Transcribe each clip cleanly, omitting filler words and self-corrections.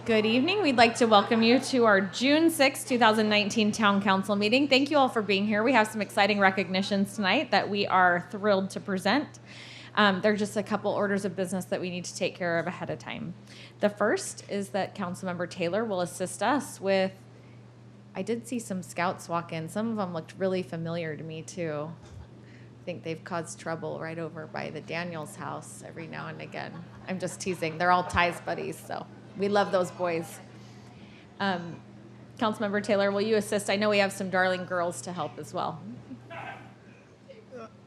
Good evening. We'd like to welcome you to our June 6, 2019 Town Council meeting. Thank you all for being here. We have some exciting recognitions tonight that we are thrilled to present. There are just a couple orders of business that we need to take care of ahead of time. The first is that Councilmember Taylor will assist us with, I did see some scouts walk in. Some of them looked really familiar to me too. I think they've caused trouble right over by the Daniels house every now and again. I'm just teasing. They're all Ties buddies, so we love those boys. Councilmember Taylor, will you assist? I know we have some darling girls to help as well.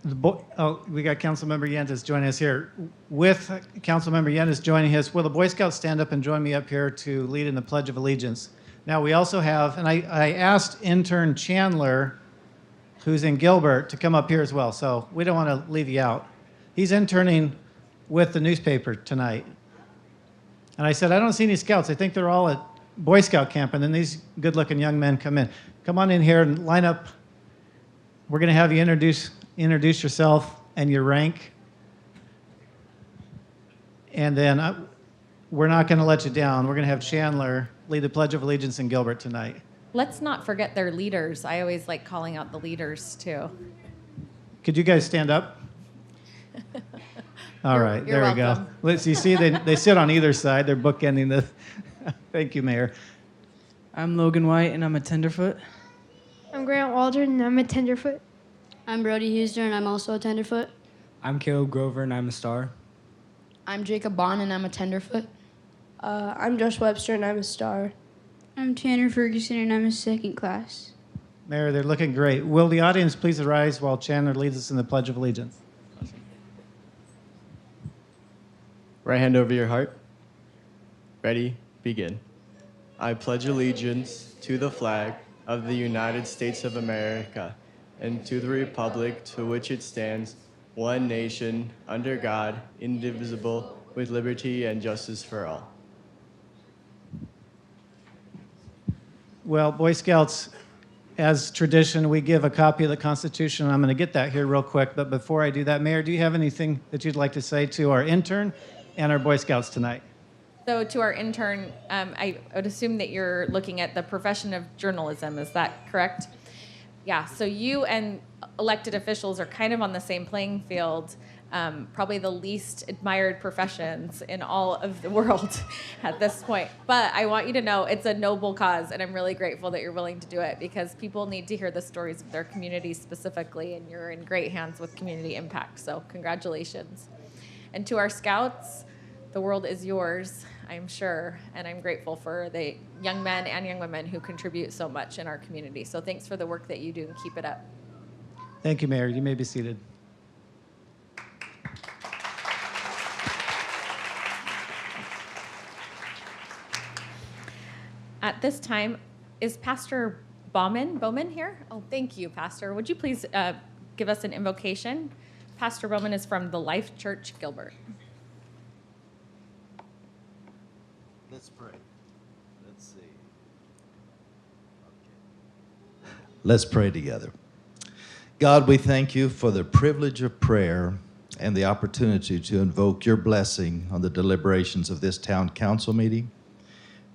We got Councilmember Yentis joining us here. With Councilmember Yentis joining us, will the Boy Scouts stand up and join me up here to lead in the Pledge of Allegiance? Now, we also have, and I asked intern Chandler, who's in Gilbert, to come up here as well, so we don't want to leave you out. He's interning with the newspaper tonight. And I said, I don't see any scouts. I think they're all at Boy Scout camp, and then these good-looking young men come in. Come on in here and line up. We're going to have you introduce yourself and your rank. And then we're not going to let you down. We're going to have Chandler lead the Pledge of Allegiance in Gilbert tonight. Let's not forget their leaders. I always like calling out the leaders, too. Could you guys stand up? All right, you're there we welcome. go. Let's you see they sit on either side. They're bookending this. Thank you, Mayor. I'm Logan White, and I'm a tenderfoot. I'm Grant Waldron, and I'm a tenderfoot. I'm Brody Huser, and I'm also a tenderfoot. I'm Caleb Grover, and I'm a star. I'm Jacob Bond, and I'm a tenderfoot. I'm Josh Webster, and I'm a star. I'm Tanner Ferguson, and I'm a second class. Mayor, they're looking great. Will the audience please arise while Chandler leads us in the Pledge of Allegiance? Right hand over your heart. Ready, begin. I pledge allegiance to the flag of the United States of America and to the republic to which it stands, one nation, under God, indivisible, with liberty and justice for all. Well, Boy Scouts, as tradition, we give a copy of the Constitution. I'm going to get that here real quick, but before I do that, Mayor, do you have anything that you'd like to say to our intern and our Boy Scouts tonight? So to our intern, I would assume that you're looking at the profession of journalism. Is that correct? Yeah, so you and elected officials are kind of on the same playing field, probably the least admired professions in all of the world at this point. But I want you to know it's a noble cause, and I'm really grateful that you're willing to do it because people need to hear the stories of their communities specifically, and you're in great hands with Community Impact, so congratulations. And to our scouts, the world is yours, I'm sure, and I'm grateful for the young men and young women who contribute so much in our community. So thanks for the work that you do and keep it up. Thank you, Mayor. You may be seated. At this time, is Pastor Bowman here? Oh, thank you, Pastor. Would you please give us an invocation? Pastor Bowman is from the Life Church, Gilbert. Let's pray. Let's see. Okay. Let's pray together. God, we thank you for the privilege of prayer and the opportunity to invoke your blessing on the deliberations of this town council meeting.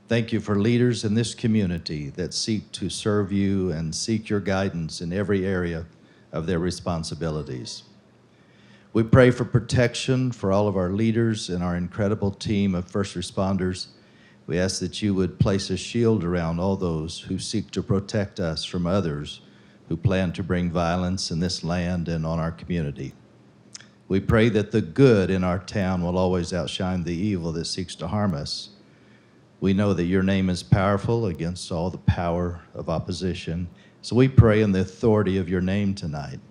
Thank you for leaders in this community that seek to serve you and seek your guidance in every area of their responsibilities. We pray for protection for all of our leaders and our incredible team of first responders. We ask that you would place a shield around all those who seek to protect us from others who plan to bring violence in this land and on our community. We pray that the good in our town will always outshine the evil that seeks to harm us. We know that your name is powerful against all the power of opposition, so we pray in the authority of your name tonight.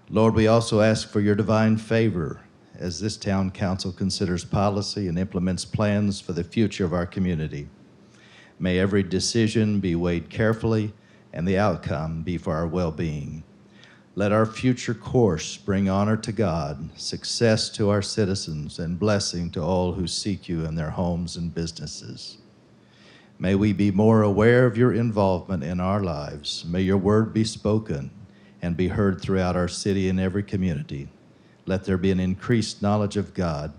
Lord, we also ask for your divine favor as this town council considers policy and implements plans for the future of our community. May every decision be weighed carefully and the outcome be for our well-being. Let our future course bring honor to God, success to our citizens, and blessing to all who seek you in their homes and businesses. May we be more aware of your involvement in our lives. May your word be spoken and be heard throughout our city and every community. Let there be an increased knowledge of God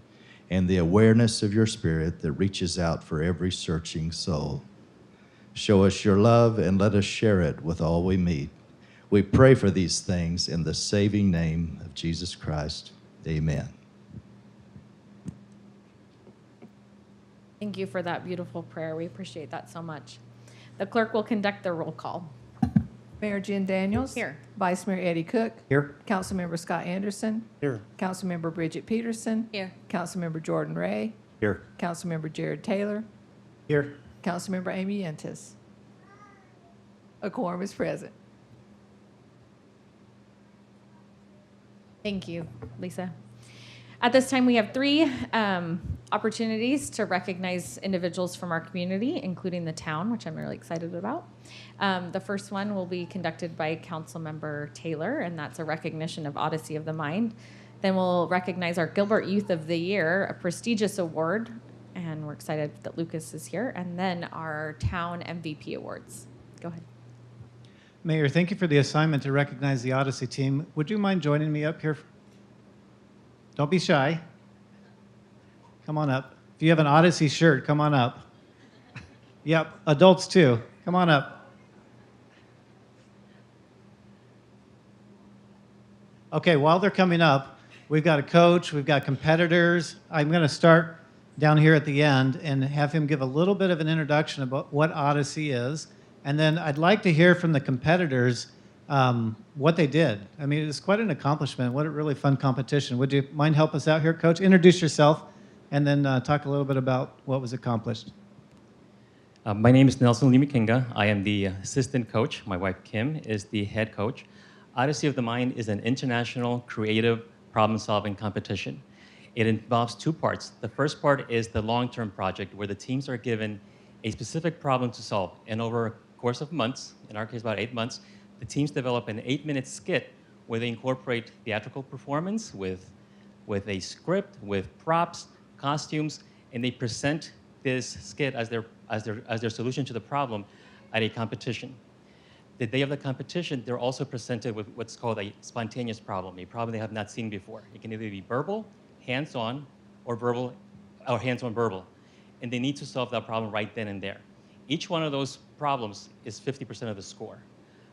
and the awareness of your Spirit that reaches out for every searching soul. Show us your love and let us share it with all we meet. We pray for these things in the saving name of Jesus Christ. Amen. Thank you for that beautiful prayer. We appreciate that so much. The clerk will conduct the roll call. Mayor Jen Daniels. Here. Vice Mayor Eddie Cook. Here. Councilmember Scott Anderson. Here. Councilmember Bridget Peterson. Here. Councilmember Jordan Ray. Here. Councilmember Jared Taylor. Here. Councilmember Amy Yentis. A quorum is present. Thank you, Lisa. At this time, we have three opportunities to recognize individuals from our community, including the town, which I'm really excited about. The first one will be conducted by Councilmember Taylor, and that's a recognition of Odyssey of the Mind. Then we'll recognize our Gilbert Youth of the Year, a prestigious award, and we're excited that Lucas is here, and then our town MVP awards. Go ahead. Mayor, thank you for the assignment to recognize the Odyssey team. Would you mind joining me up here? Don't be shy. Come on up. If you have an Odyssey shirt, come on up. Yep, adults too. Come on up. Okay, while they're coming up, we've got a coach, we've got competitors. I'm going to start down here at the end and have him give a little bit of an introduction about what Odyssey is. And then I'd like to hear from the competitors what they did. I mean, it's quite an accomplishment. What a really fun competition. Would you mind help us out here, Coach? Introduce yourself and then talk a little bit about what was accomplished. My name is Nelson Limikinga. I am the assistant coach. My wife, Kim, is the head coach. Odyssey of the Mind is an international creative problem-solving competition. It involves two parts. The first part is the long-term project where the teams are given a specific problem to solve. And over a course of months, in our case about 8 months, the teams develop an 8-minute skit where they incorporate theatrical performance with a script, with props, costumes, and they present this skit as their solution to the problem at a competition. The day of the competition, they're also presented with what's called a spontaneous problem, a problem they have not seen before. It can either be verbal, hands-on, or verbal, or hands-on verbal. And they need to solve that problem right then and there. Each one of those problems is 50% of the score.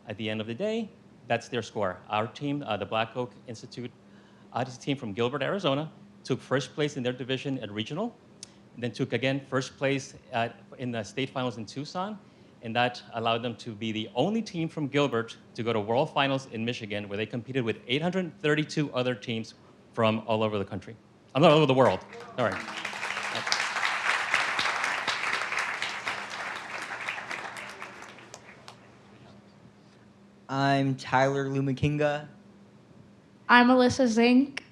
At the end of the day, that's their score. Our team, the Black Oak Institute Odyssey team from Gilbert, Arizona, took first place in their division at regional, and then took again first place in the state finals in Tucson, and that allowed them to be the only team from Gilbert to go to world finals in Michigan, where they competed with 832 other teams from all over the country. I'm not all over the world. All right. I'm Tyler Lumakinga. I'm Alyssa Zink.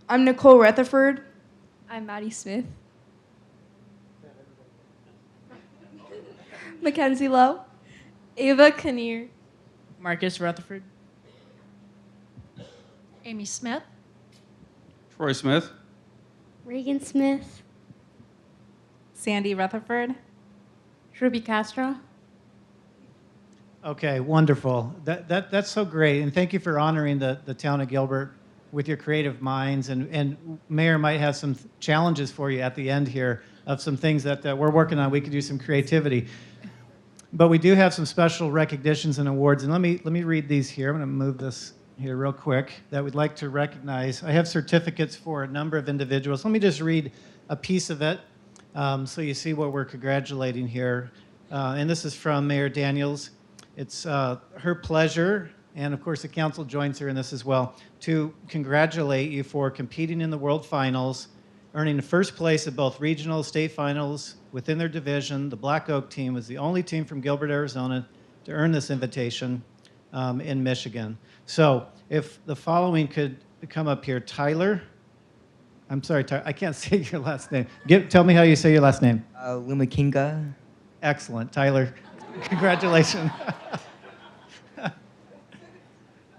I'm Nicole Rutherford. I'm Maddie Smith. Mackenzie Lowe. Ava Kinnear. Marcus Rutherford. Amy Smith. Troy Smith. Reagan Smith. Sandy Rutherford. Ruby Castro. Okay, wonderful. That's so great. And thank you for honoring the town of Gilbert with your creative minds. And Mayor might have some challenges for you at the end here of some things that we're working on. We could use some creativity. But we do have some special recognitions and awards. And let me read these here. I'm going to move this here real quick that we'd like to recognize. I have certificates for a number of individuals. Let me just read a piece of it so you see what we're congratulating here. And this is from Mayor Daniels. It's her pleasure, and of course the council joins her in this as well, to congratulate you for competing in the World Finals, earning the first place at both regional state finals within their division. The Black Oak team was the only team from Gilbert, Arizona to earn this invitation in Michigan. So if the following could come up here. Tyler, I'm sorry, Tyler, I can't say your last name. Tell me how you say your last name. Lumakinga. Excellent, Tyler. Congratulations.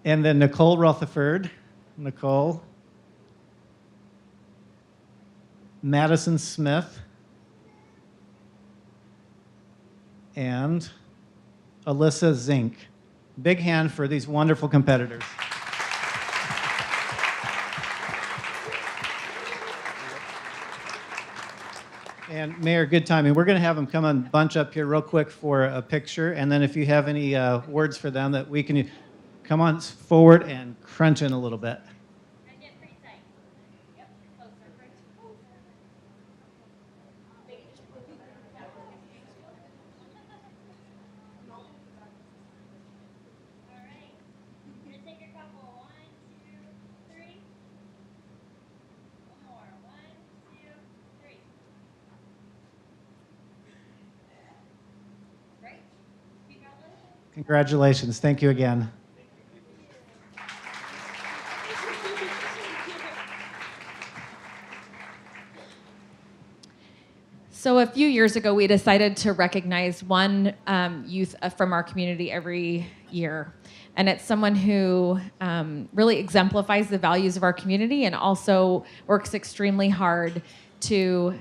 And then Nicole Rutherford. Nicole. Madison Smith. And Alyssa Zink. Big hand for these wonderful competitors. And Mayor, good timing. We're going to have them come and bunch up here real quick for a picture. And then if you have any words for them that we can come on forward and crunch in a little bit. Congratulations. Thank you again. So a few years ago, we decided to recognize one youth from our community every year. And it's someone who really exemplifies the values of our community and also works extremely hard to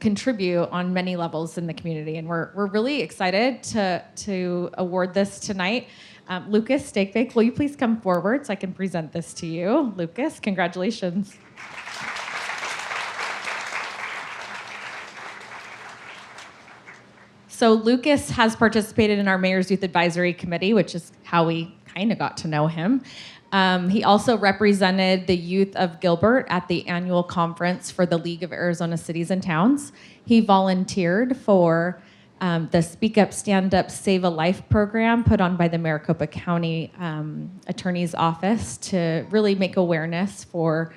contribute on many levels in the community. And we're really excited to award this tonight. Lucas Stakebake, will you please come forward so I can present this to you? Lucas, congratulations. So Lucas has participated in our Mayor's Youth Advisory Committee, which is how we kind of got to know him. He also represented the youth of Gilbert at the annual conference for the League of Arizona Cities and Towns. He volunteered for the Speak Up, Stand Up, Save a Life program put on by the Maricopa County Attorney's Office to really make awareness for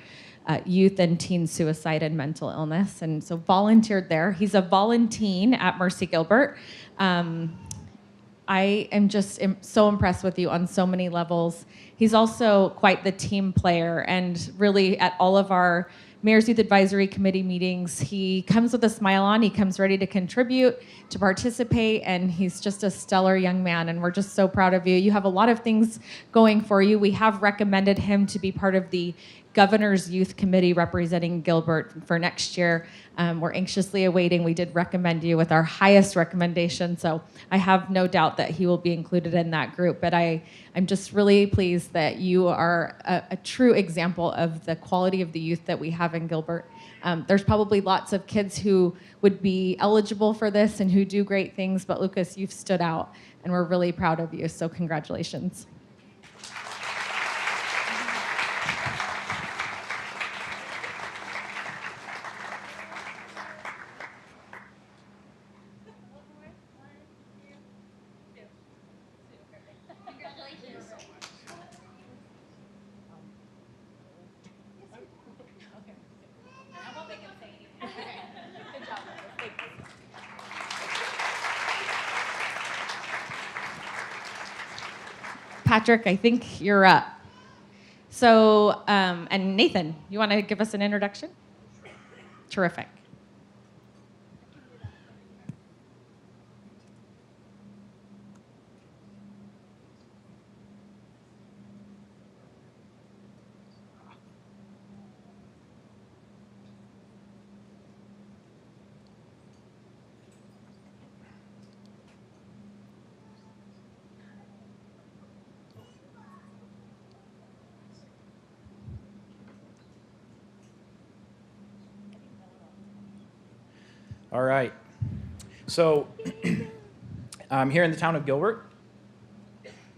youth and teen suicide and mental illness, and so volunteered there. He's a volunteen at Mercy Gilbert. I am just so impressed with you on so many levels. He's also quite the team player, and really at all of our Mayor's Youth Advisory Committee meetings, he comes with a smile on, he comes ready to contribute, to participate, and he's just a stellar young man, and we're just so proud of you. You have a lot of things going for you. We have recommended him to be part of the Governor's Youth Committee representing Gilbert for next year. We're anxiously awaiting. We did recommend you with our highest recommendation, so I have no doubt that he will be included in that group. But I'm just really pleased that you are a true example of the quality of the youth that we have in Gilbert. There's probably lots of kids who would be eligible for this and who do great things, but Lucas, you've stood out, and we're really proud of you, so congratulations. Patrick, I think you're up. So, and Nathan, you want to give us an introduction? Terrific. All right. So I'm here in the town of Gilbert.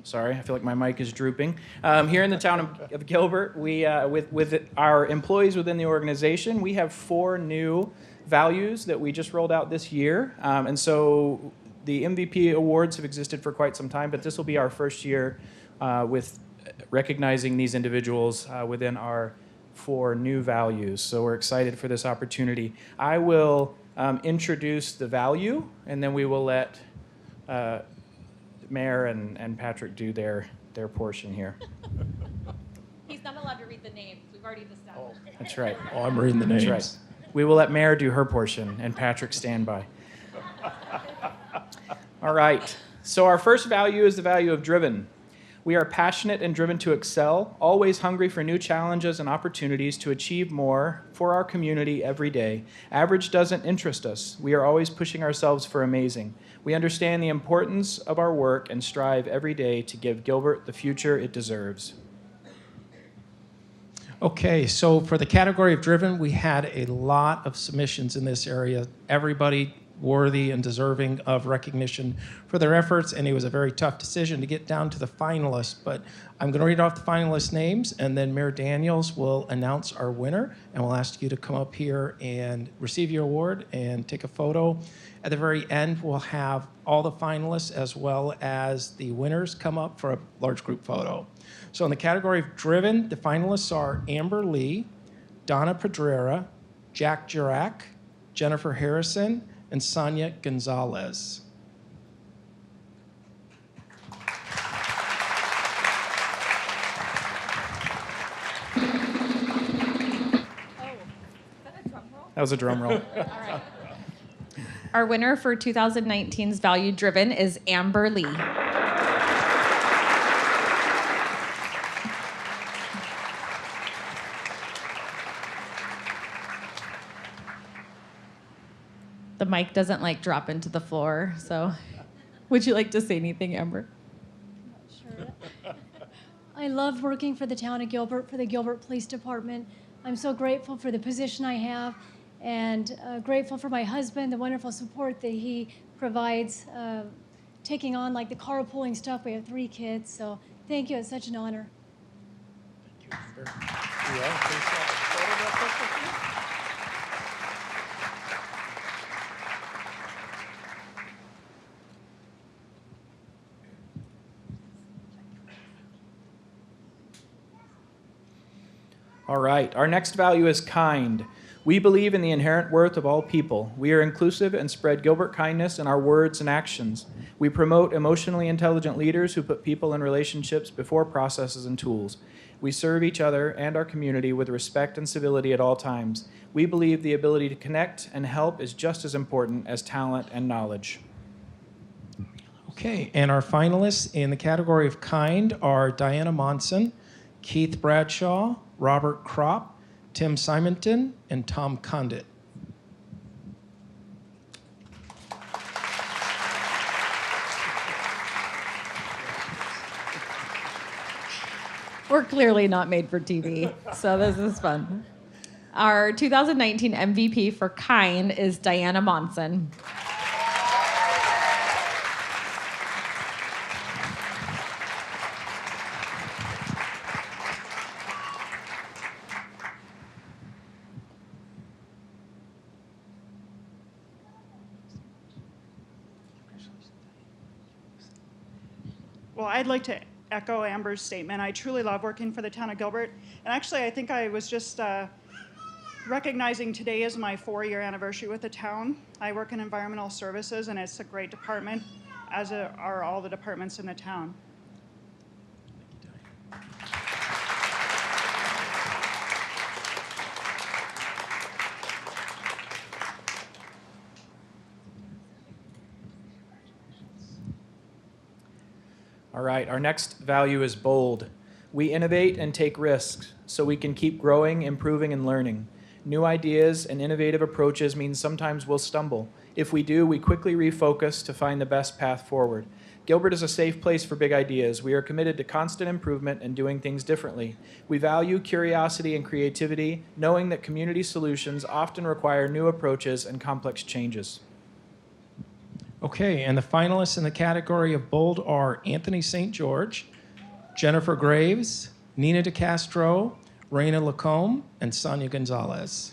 Sorry, I feel like my mic is drooping. Here in the town of Gilbert, we with our employees within the organization, we have 4 new values that we just rolled out this year. And so the MVP awards have existed for quite some time, but this will be our first year with recognizing these individuals within our 4 new values. So we're excited for this opportunity. I will introduce the value, and then we will let Mayor and Patrick do their portion here. He's not allowed to read the names. We've already established. That's right. Oh, I'm reading the names. That's right. We will let Mayor do her portion, and Patrick stand by. All right. So our first value is the value of driven. We are passionate and driven to excel, always hungry for new challenges and opportunities to achieve more for our community every day. Average doesn't interest us. We are always pushing ourselves for amazing. We understand the importance of our work and strive every day to give Gilbert the future it deserves. Okay, so for the category of driven, we had a lot of submissions in this area. Everybody worthy and deserving of recognition for their efforts, and it was a very tough decision to get down to the finalists. But I'm going to read off the finalist names, and then Mayor Daniels will announce our winner, and we'll ask you to come up here and receive your award and take a photo. At the very end, we'll have all the finalists as well as the winners come up for a large group photo. So in the category of driven, the finalists are Amber Lee, Donna Pedrera, Jack Jirac, Jennifer Harrison, and Sonia Gonzalez. That was a drum roll. All right. Our winner for 2019's Value Driven is Amber Lee. The mic doesn't like drop into the floor, so would you like to say anything, Amber? Sure. I love working for the town of Gilbert, for the Gilbert Police Department. I'm so grateful for the position I have, and grateful for my husband, the wonderful support that he provides, taking on like the carpooling stuff. We have 3 kids, so thank you. It's such an honor. All right, our next value is kind. We believe in the inherent worth of all people. We are inclusive and spread Gilbert kindness in our words and actions. We promote emotionally intelligent leaders who put people and relationships before processes and tools. We serve each other and our community with respect and civility at all times. We believe the ability to connect and help is just as important as talent and knowledge. Okay, and our finalists in the category of kind are Diana Monson, Keith Bradshaw, Robert Kropp, Tim Simonton, and Tom Condit. We're clearly not made for TV, so this is fun. Our 2019 MVP for kind is Diana Monson. Well, I'd like to echo Amber's statement. I truly love working for the town of Gilbert. And actually, I think I was just recognizing today is my 4-year anniversary with the town. I work in environmental services, and it's a great department, as are all the departments in the town. All right, our next value is bold. We innovate and take risks so we can keep growing, improving, and learning. New ideas and innovative approaches mean sometimes we'll stumble. If we do, we quickly refocus to find the best path forward. Gilbert is a safe place for big ideas. We are committed to constant improvement and doing things differently. We value curiosity and creativity, knowing that community solutions often require new approaches and complex changes. Okay, and the finalists in the category of bold are Anthony St. George, Jennifer Graves, Nina DeCastro, Raina Lacombe, and Sonia Gonzalez.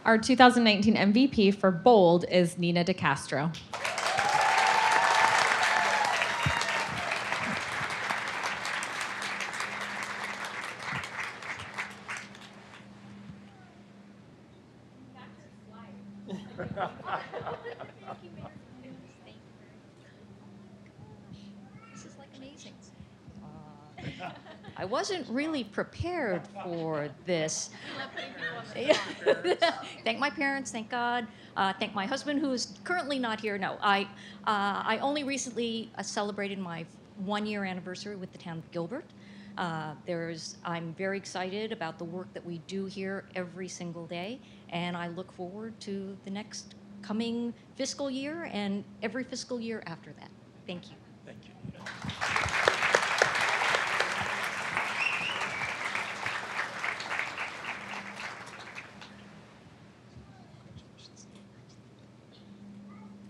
Our 2019 MVP for bold is Nina DeCastro. This is like amazing. I wasn't really prepared for this. Thank my parents, thank God. Thank my husband, who is currently not here. No, I only recently celebrated my 1-year anniversary with the town of Gilbert. I'm very excited about the work that we do here every single day, and I look forward to the next coming fiscal year and every fiscal year after that. Thank you. Thank you.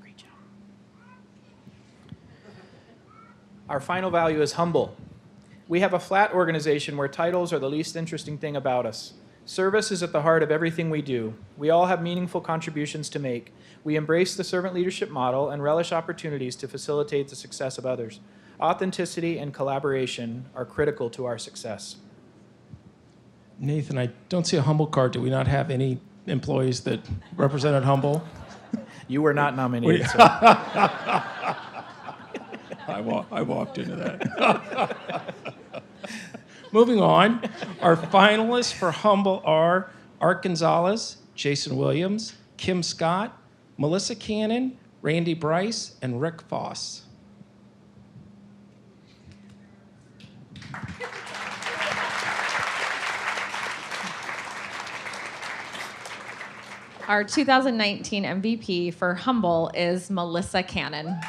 Great job. Our final value is humble. We have a flat organization where titles are the least interesting thing about us. Service is at the heart of everything we do. We all have meaningful contributions to make. We embrace the servant leadership model and relish opportunities to facilitate the success of others. Authenticity and collaboration are critical to our success. Nathan, I don't see a Humble card. Do we not have any employees that represented Humble? You were not nominated, sir. I walked into that. Moving on, our finalists for Humble are Art Gonzalez, Jason Williams, Kim Scott, Melissa Cannon, Randy Bryce, and Rick Foss. Our 2019 MVP for Humble is Melissa Cannon.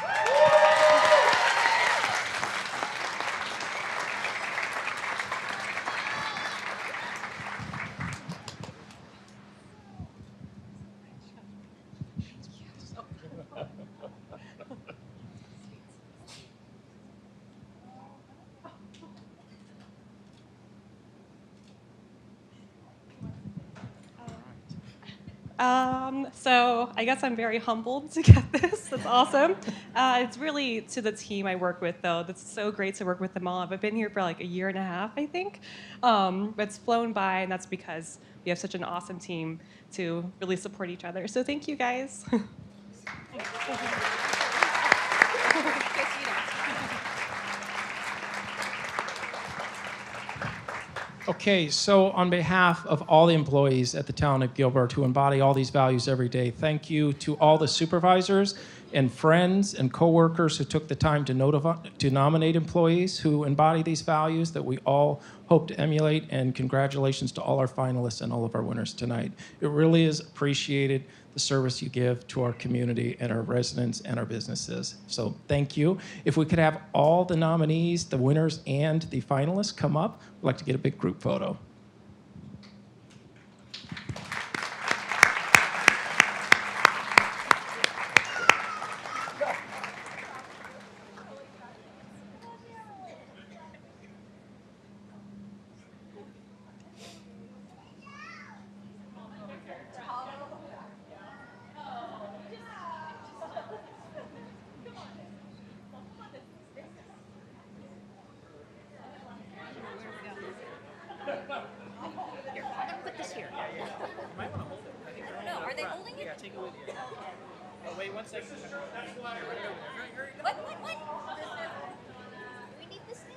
So I guess I'm very humbled to get this. That's awesome. It's really to the team I work with, though. That's so great to work with them all. I've been here for like a year and a half, I think. But it's flown by, and that's because we have such an awesome team to really support each other. So thank you, guys. Okay, so on behalf of all the employees at the town of Gilbert who embody all these values every day, thank you to all the supervisors and friends and coworkers who took the time to nominate employees who embody these values that we all hope to emulate, and congratulations to all our finalists and all of our winners tonight. It really is appreciated, the service you give to our community and our residents and our businesses. So thank you. If we could have all the nominees, the winners, and the finalists come up, we'd like to get a big group photo. Put this here. No, are they holding it? Yeah, take it with you. Oh, wait 1 second. What? We need this thing?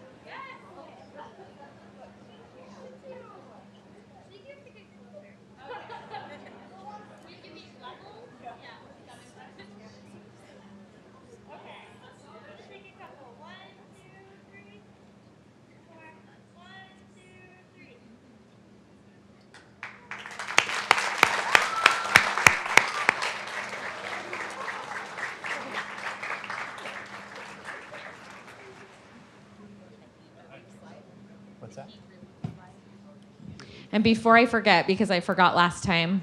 What's that? And before I forget, because I forgot last time,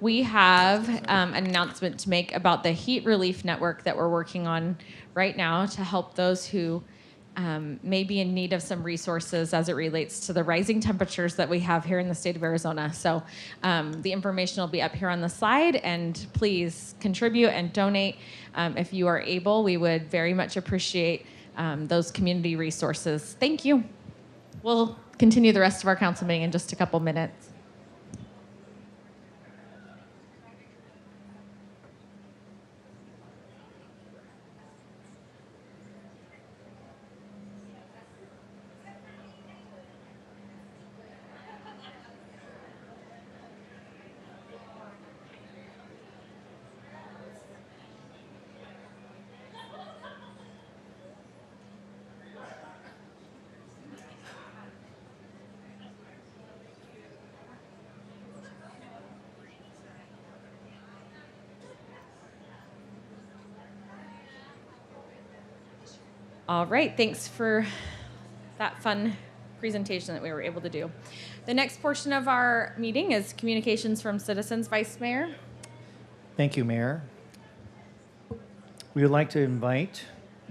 we have an announcement to make about the heat relief network that we're working on right now to help those who may be in need of some resources as it relates to the rising temperatures that we have here in the state of Arizona. So the information will be up here on the slide, and please contribute and donate if you are able. We would very much appreciate those community resources. Thank you. We'll continue the rest of our council meeting in just a couple minutes. All right, thanks for that fun presentation that we were able to do. The next portion of our meeting is communications from citizens. Vice Mayor. Thank you, Mayor. We would like to invite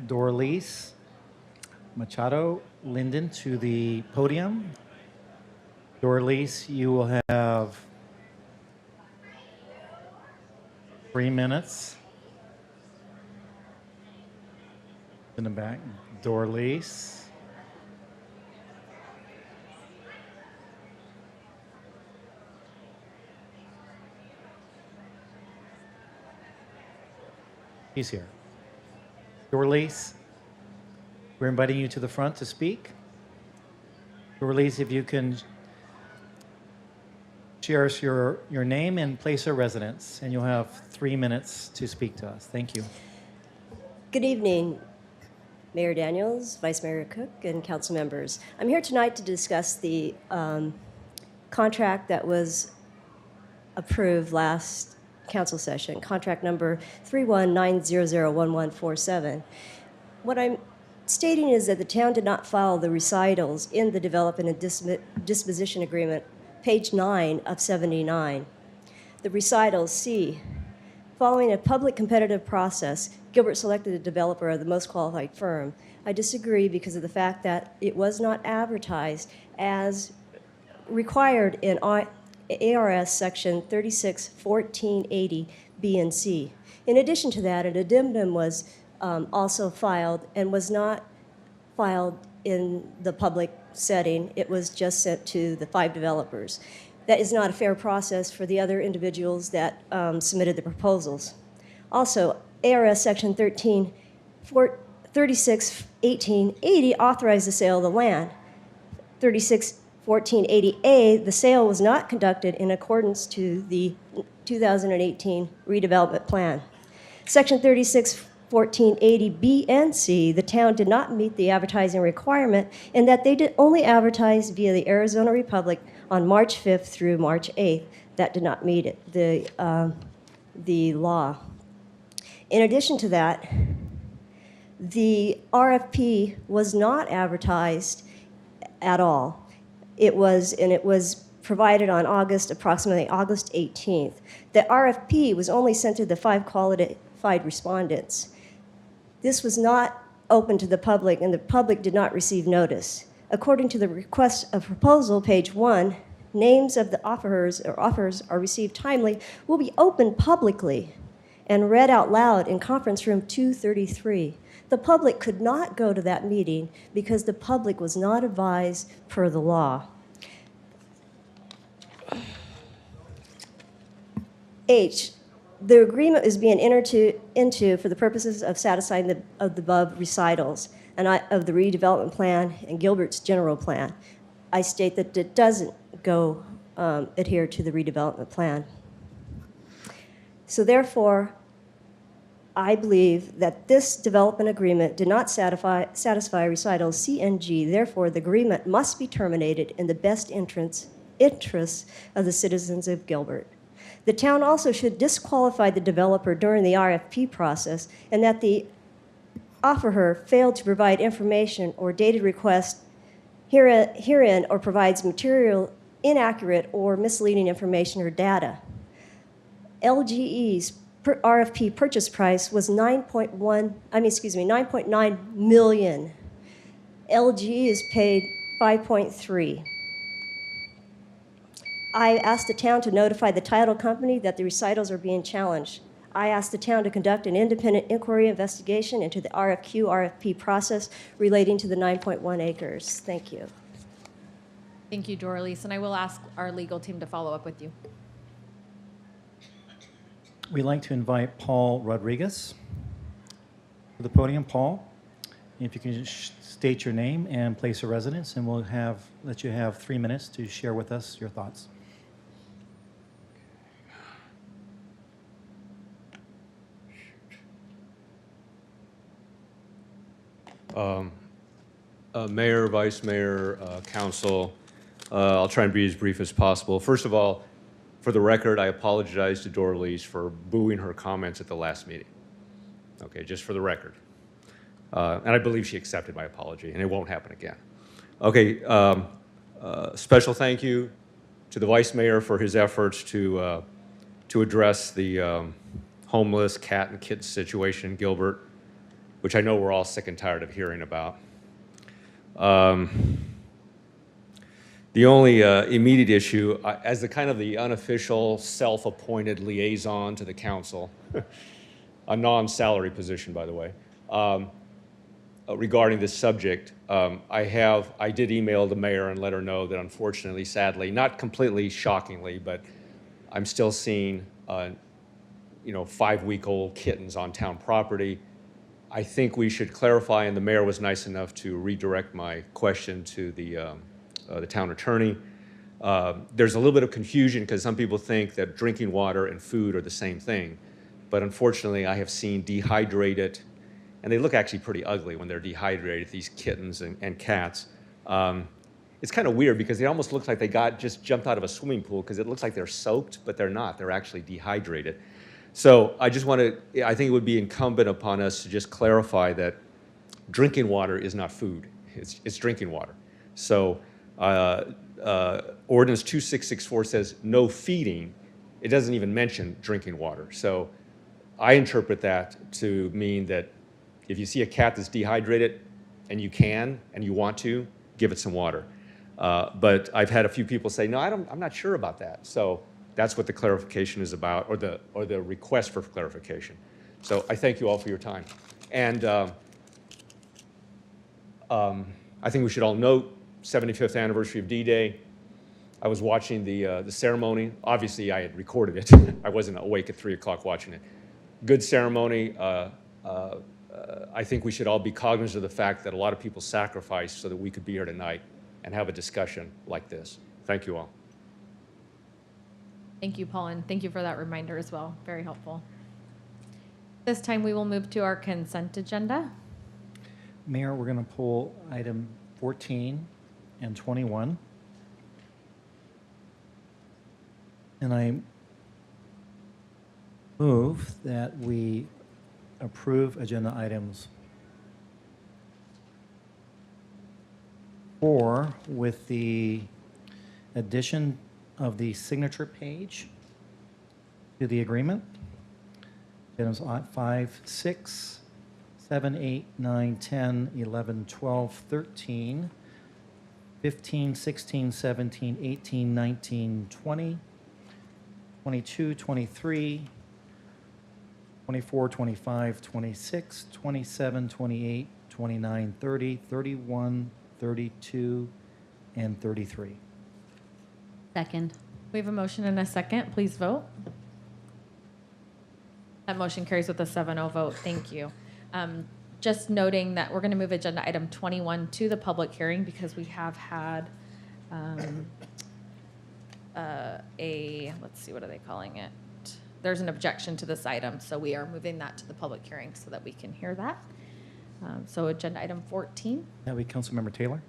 Dorlise Machado Linden to the podium. Dorlise, you will have 3 minutes. In the back, Dorlise. He's here. Dorlise, we're inviting you to the front to speak. Dorlise, if you can share us your name and place of residence, and you'll have 3 minutes to speak to us. Thank you. Good evening, Mayor Daniels, Vice Mayor Cook, and council members. I'm here tonight to discuss the contract that was approved last council session, contract number 319001147. What I'm stating is that the town did not file the recitals in the development and disposition agreement, page 9 of 79. The recitals, C, following a public competitive process, Gilbert selected a developer of the most qualified firm. I disagree because of the fact that it was not advertised as required in ARS section 361480 B and C. In addition to that, an addendum was also filed and was not filed in the public setting. It was just sent to the 5 developers. That is not a fair process for the other individuals that submitted the proposals. Also, ARS section 361880 authorized the sale of the land. 361480A, the sale was not conducted in accordance to the 2018 redevelopment plan. Section 361480B and C, the town did not meet the advertising requirement in that they did only advertise via the Arizona Republic on March 5th through March 8th. That did not meet it, the law. In addition to that, the RFP was not advertised at all. It was provided on approximately August 18th. The RFP was only sent to the 5 qualified respondents. This was not open to the public, and the public did not receive notice. According to the request of proposal, page 1, names of the offers are received timely will be opened publicly and read out loud in conference room 233. The public could not go to that meeting because the public was not advised per the law. H, the agreement is being entered into for the purposes of satisfying the above recitals and of the redevelopment plan and Gilbert's general plan. I state that it doesn't go adhere to the redevelopment plan. So therefore, I believe that this development agreement did not satisfy recitals C and G. Therefore, the agreement must be terminated in the best interests of the citizens of Gilbert. The town also should disqualify the developer during the RFP process, and that the offerer failed to provide information or dated request herein or provides material inaccurate or misleading information or data. LGE's RFP purchase price was 9.9 million. LGE is paid 5.3. I asked the town to notify the title company that the recitals are being challenged. I asked the town to conduct an independent inquiry investigation into the RFP process relating to the 9.1 acres. Thank you. Thank you, Doralise, and I will ask our legal team to follow up with you. We'd like to invite Paul Rodriguez to the podium. Paul, if you can state your name and place of residence, and we'll let you have 3 minutes to share with us your thoughts. Mayor, Vice Mayor, Council, I'll try and be as brief as possible. First of all, for the record, I apologize to Doralise for booing her comments at the last meeting. Okay, just for the record. And I believe she accepted my apology, and it won't happen again. Okay, special thank you to the Vice Mayor for his efforts to address the homeless cat and kitten situation in Gilbert, which I know we're all sick and tired of hearing about. The only immediate issue, as the kind of the unofficial, self-appointed liaison to the council, a non-salary position, by the way, regarding this subject, I did email the mayor and let her know that unfortunately, sadly, not completely shockingly, but I'm still seeing 5-week-old kittens on town property. I think we should clarify, and the mayor was nice enough to redirect my question to the town attorney. There's a little bit of confusion because some people think that drinking water and food are the same thing. But unfortunately, I have seen dehydrated, and they look actually pretty ugly when they're dehydrated, these kittens and cats. It's kind of weird because they almost look like they just jumped out of a swimming pool because it looks like they're soaked, but they're not. They're actually dehydrated. So I think it would be incumbent upon us to just clarify that drinking water is not food. It's drinking water. So Ordinance 2664 says no feeding. It doesn't even mention drinking water. So I interpret that to mean that if you see a cat that's dehydrated and you want to, give it some water. But I've had a few people say, no, I'm not sure about that. So that's what the clarification is about, or the request for clarification. So I thank you all for your time. And I think we should all note 75th anniversary of D-Day. I was watching the ceremony. Obviously, I had recorded it. I wasn't awake at 3 o'clock watching it. Good ceremony. I think we should all be cognizant of the fact that a lot of people sacrificed so that we could be here tonight and have a discussion like this. Thank you all. Thank you, Paul, and thank you for that reminder as well. Very helpful. This time we will move to our consent agenda. Mayor, we're going to pull item 14 and 21. And I move that we approve agenda items 4 with the addition of the signature page to the agreement. Items 5, 6, 7, 8, 9, 10, 11, 12, 13, 15, 16, 17, 18, 19, 20, 22, 23, 24, 25, 26, 27, 28, 29, 30, 31, 32, and 33. Second. We have a motion and a second. Please vote. That motion carries with a 7-0 vote. Thank you. Just noting that we're going to move agenda item 21 to the public hearing because we have had let's see, what are they calling it? There's an objection to this item, so we are moving that to the public hearing so that we can hear that. So agenda item 14. That would be Councilmember Taylor.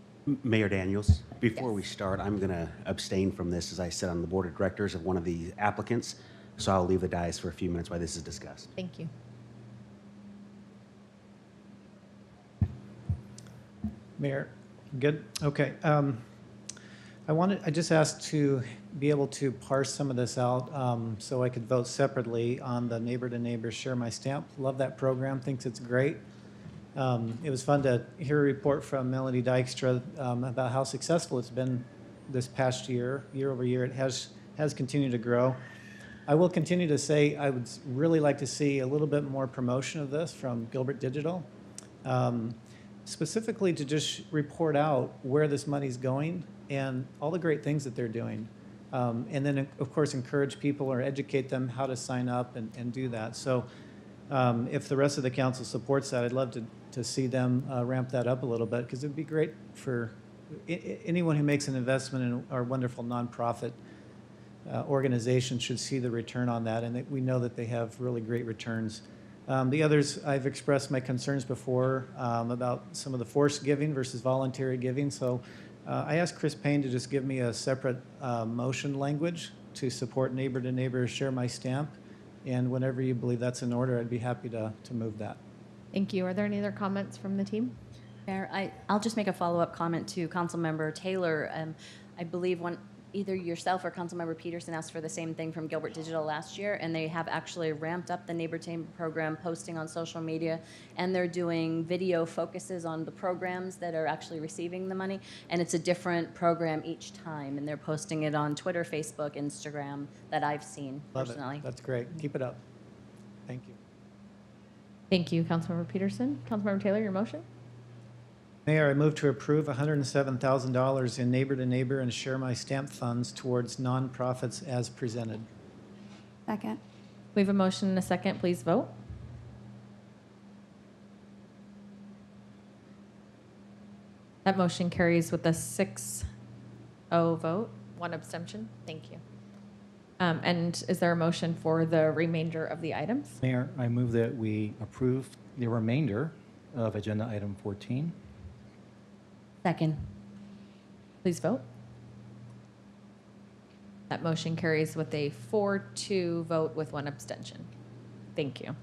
Mayor Daniels, before we start, I'm going to abstain from this as I sit on the board of directors of one of the applicants, so I'll leave the dais for a few minutes while this is discussed. Thank you. Mayor, good? Okay. I just asked to be able to parse some of this out so I could vote separately on the Neighbor to Neighbor Share My Stamp. Love that program, thinks it's great. It was fun to hear a report from Melanie Dykstra about how successful it's been this past year over year. It has continued to grow. I will continue to say I would really like to see a little bit more promotion of this from Gilbert Digital, specifically to just report out where this money's going and all the great things that they're doing. And then, of course, encourage people or educate them how to sign up and do that. So if the rest of the council supports that, I'd love to see them ramp that up a little bit because it would be great for anyone who makes an investment in our wonderful nonprofit organization should see the return on that, and we know that they have really great returns. The others, I've expressed my concerns before about some of the forced giving versus voluntary giving. So I asked Chris Payne to just give me a separate motion language to support Neighbor to Neighbor Share My Stamp. And whenever you believe that's in order, I'd be happy to move that. Thank you. Are there any other comments from the team? Mayor, I'll just make a follow-up comment to Councilmember Taylor. I believe either yourself or Councilmember Peterson asked for the same thing from Gilbert Digital last year, and they have actually ramped up the Neighbortainment program, posting on social media, and they're doing video focuses on the programs that are actually receiving the money, and it's a different program each time, and they're posting it on Twitter, Facebook, Instagram that I've seen Love personally. it. That's great. Keep it up. Thank you. Thank you, Councilmember Peterson. Councilmember Taylor, your motion? Mayor, I move to approve $107,000 in Neighbor to Neighbor and Share My Stamp funds towards nonprofits as presented. Second. We have a motion and a second. Please vote. That motion carries with a 6-0 vote, 1 abstention. Thank you. And is there a motion for the remainder of the items? Mayor, I move that we approve the remainder of agenda item 14. Second. Please vote. That motion carries with a 4-2 vote with 1 abstention. Thank you.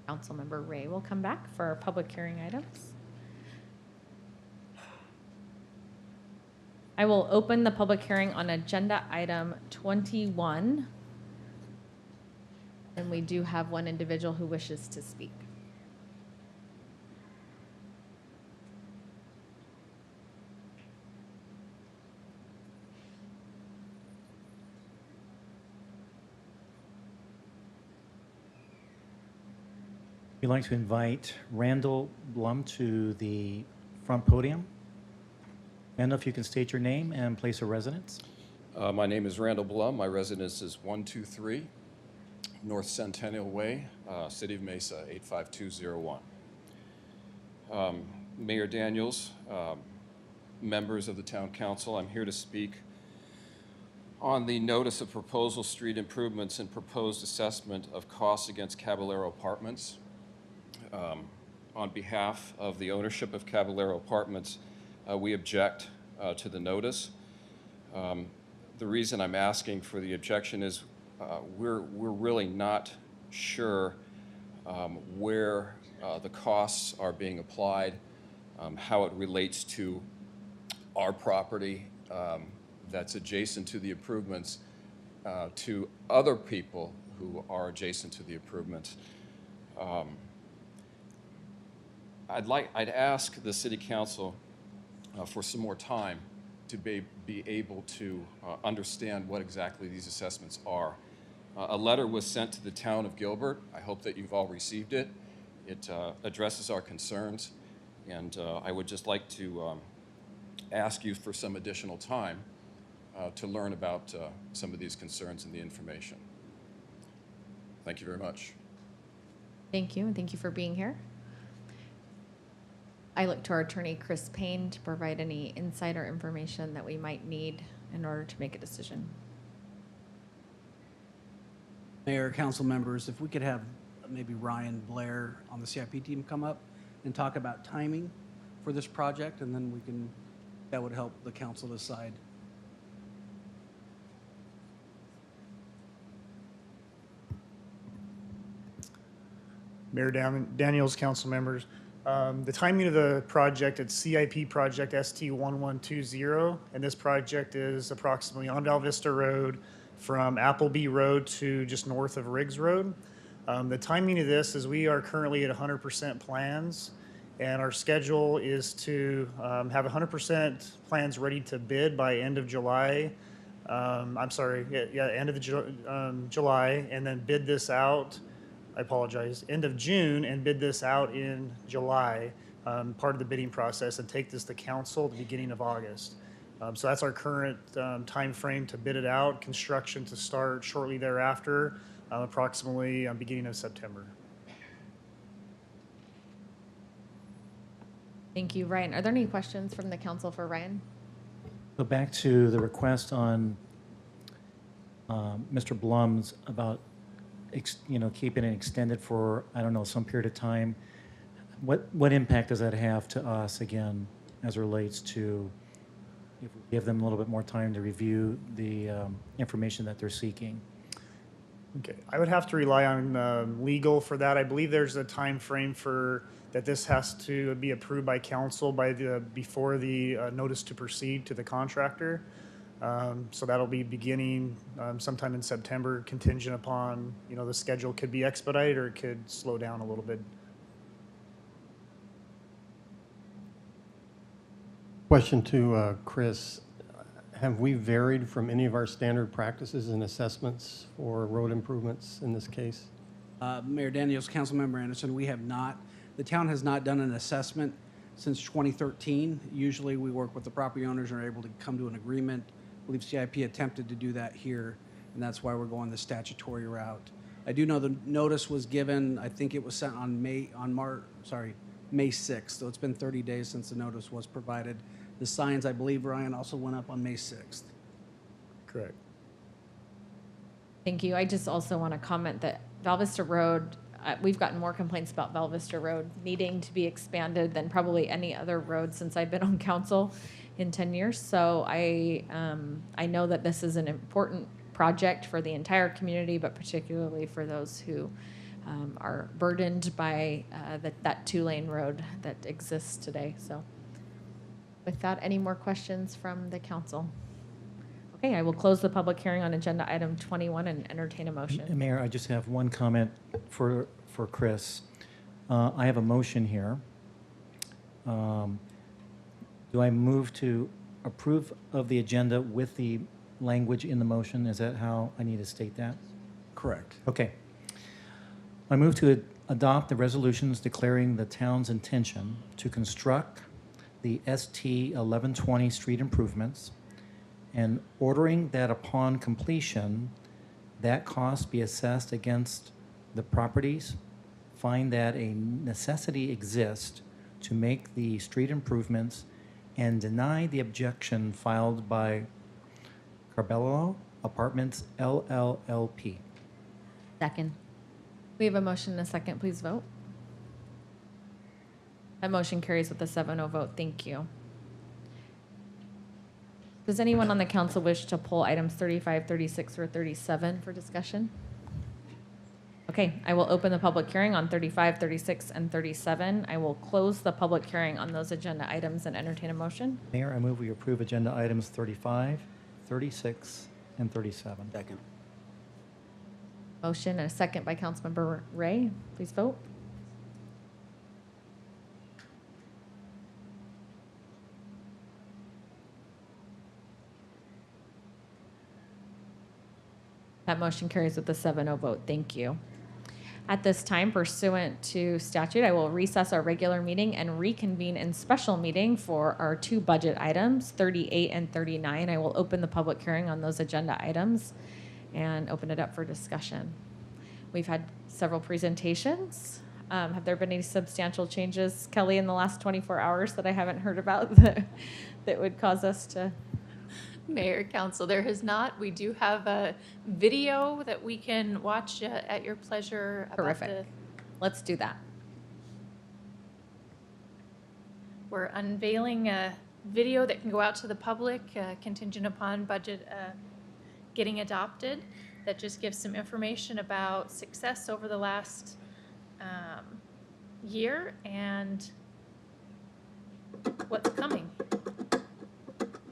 Councilmember Ray will come back for our public hearing items. I will open the public hearing on agenda item 21. And we do have one individual who wishes to speak. We'd like to invite Randall Blum to the front podium. Randall, if you can state your name and place of residence. My name is Randall Blum. My residence is 123 North Centennial Way, City of Mesa, 85201. Mayor Daniels, members of the Town Council, I'm here to speak on the notice of proposal street improvements and proposed assessment of costs against Caballero Apartments. On behalf of the ownership of Caballero Apartments, we object to the notice. The reason I'm asking for the objection is we're really not sure where the costs are being applied, how it relates to our property that's adjacent to the improvements, to other people who are adjacent to the improvements. I'd ask the City Council for some more time to be able to understand what exactly these assessments are. A letter was sent to the town of Gilbert. I hope that you've all received it. It addresses our concerns, and I would just like to ask you for some additional time to learn about some of these concerns and the information. Thank you very much. Thank you, and thank you for being here. I look to our attorney, Chris Payne, to provide any insider information that we might need in order to make a decision. Mayor, council members, if we could have maybe Ryan Blair on the CIP team come up and talk about timing for this project, and then that would help the council decide. Mayor Daniels, council members. The timing of the project, it's CIP project ST1120, and this project is approximately on Val Vista Road from Appleby Road to just north of Riggs Road. The timing of this is we are currently at 100% plans, and our schedule is to have 100% plans ready to bid by end of July. I'm sorry, end of July, and then bid this out. I apologize, end of June, and bid this out in July, part of the bidding process, and take this to council at the beginning of August. So that's our current time frame to bid it out, construction to start shortly thereafter, approximately beginning of September. Thank you, Ryan. Are there any questions from the council for Ryan? Go back to the request on Mr. Blum's about keeping it extended for, I don't know, some period of time. What impact does that have to us, again, as it relates to if we give them a little bit more time to review the information that they're seeking? Okay, I would have to rely on legal for that. I believe there's a time frame for that this has to be approved by council by before the notice to proceed to the contractor. So that'll be beginning sometime in September, contingent upon, the schedule could be expedited or it could slow down a little bit. Question to Chris. Have we varied from any of our standard practices and assessments for road improvements in this case? Mayor Daniels, Councilmember Anderson, we have not. The town has not done an assessment since 2013. Usually we work with the property owners and are able to come to an agreement. I believe CIP attempted to do that here, and that's why we're going the statutory route. I do know the notice was given, I think it was sent on May 6th, so it's been 30 days since the notice was provided. The signs, I believe, Ryan, also went up on May 6th. Correct. Thank you. I just also want to comment that Val Vista Road, we've gotten more complaints about Val Vista Road needing to be expanded than probably any other road since I've been on council in 10 years. So I know that this is an important project for the entire community, but particularly for those who are burdened by that 2-lane road that exists today. So with that, any more questions from the council? Okay, I will close the public hearing on agenda item 21 and entertain a motion. Mayor, I just have one comment for Chris. I have a motion here. Do I move to approve of the agenda with the language in the motion? Is that how I need to state that? Correct. Okay. I move to adopt the resolutions declaring the town's intention to construct the ST 1120 street improvements and ordering that upon completion, that cost be assessed against the properties, find that a necessity exists to make the street improvements, and deny the objection filed by Carbello Apartments LLLP. Second. We have a motion and a second. Please vote. That motion carries with a 7-0 vote. Thank you. Does anyone on the council wish to pull items 35, 36, or 37 for discussion? Okay, I will open the public hearing on 35, 36, and 37. I will close the public hearing on those agenda items and entertain a motion. Mayor, I move we approve agenda items 35, 36, and 37. Second. Motion and a second by Councilmember Ray. Please vote. That motion carries with a 7-0 vote. Thank you. At this time, pursuant to statute, I will recess our regular meeting and reconvene in special meeting for our 2 budget items, 38 and 39. I will open the public hearing on those agenda items and open it up for discussion. We've had several presentations. Have there been any substantial changes, Kelly, in the last 24 hours that I haven't heard about that would cause us to? Mayor, Council, there has not. We do have a video that we can watch at your pleasure. Terrific. Let's do that. We're unveiling a video that can go out to the public contingent upon budget getting adopted that just gives some information about success over the last year and what's coming.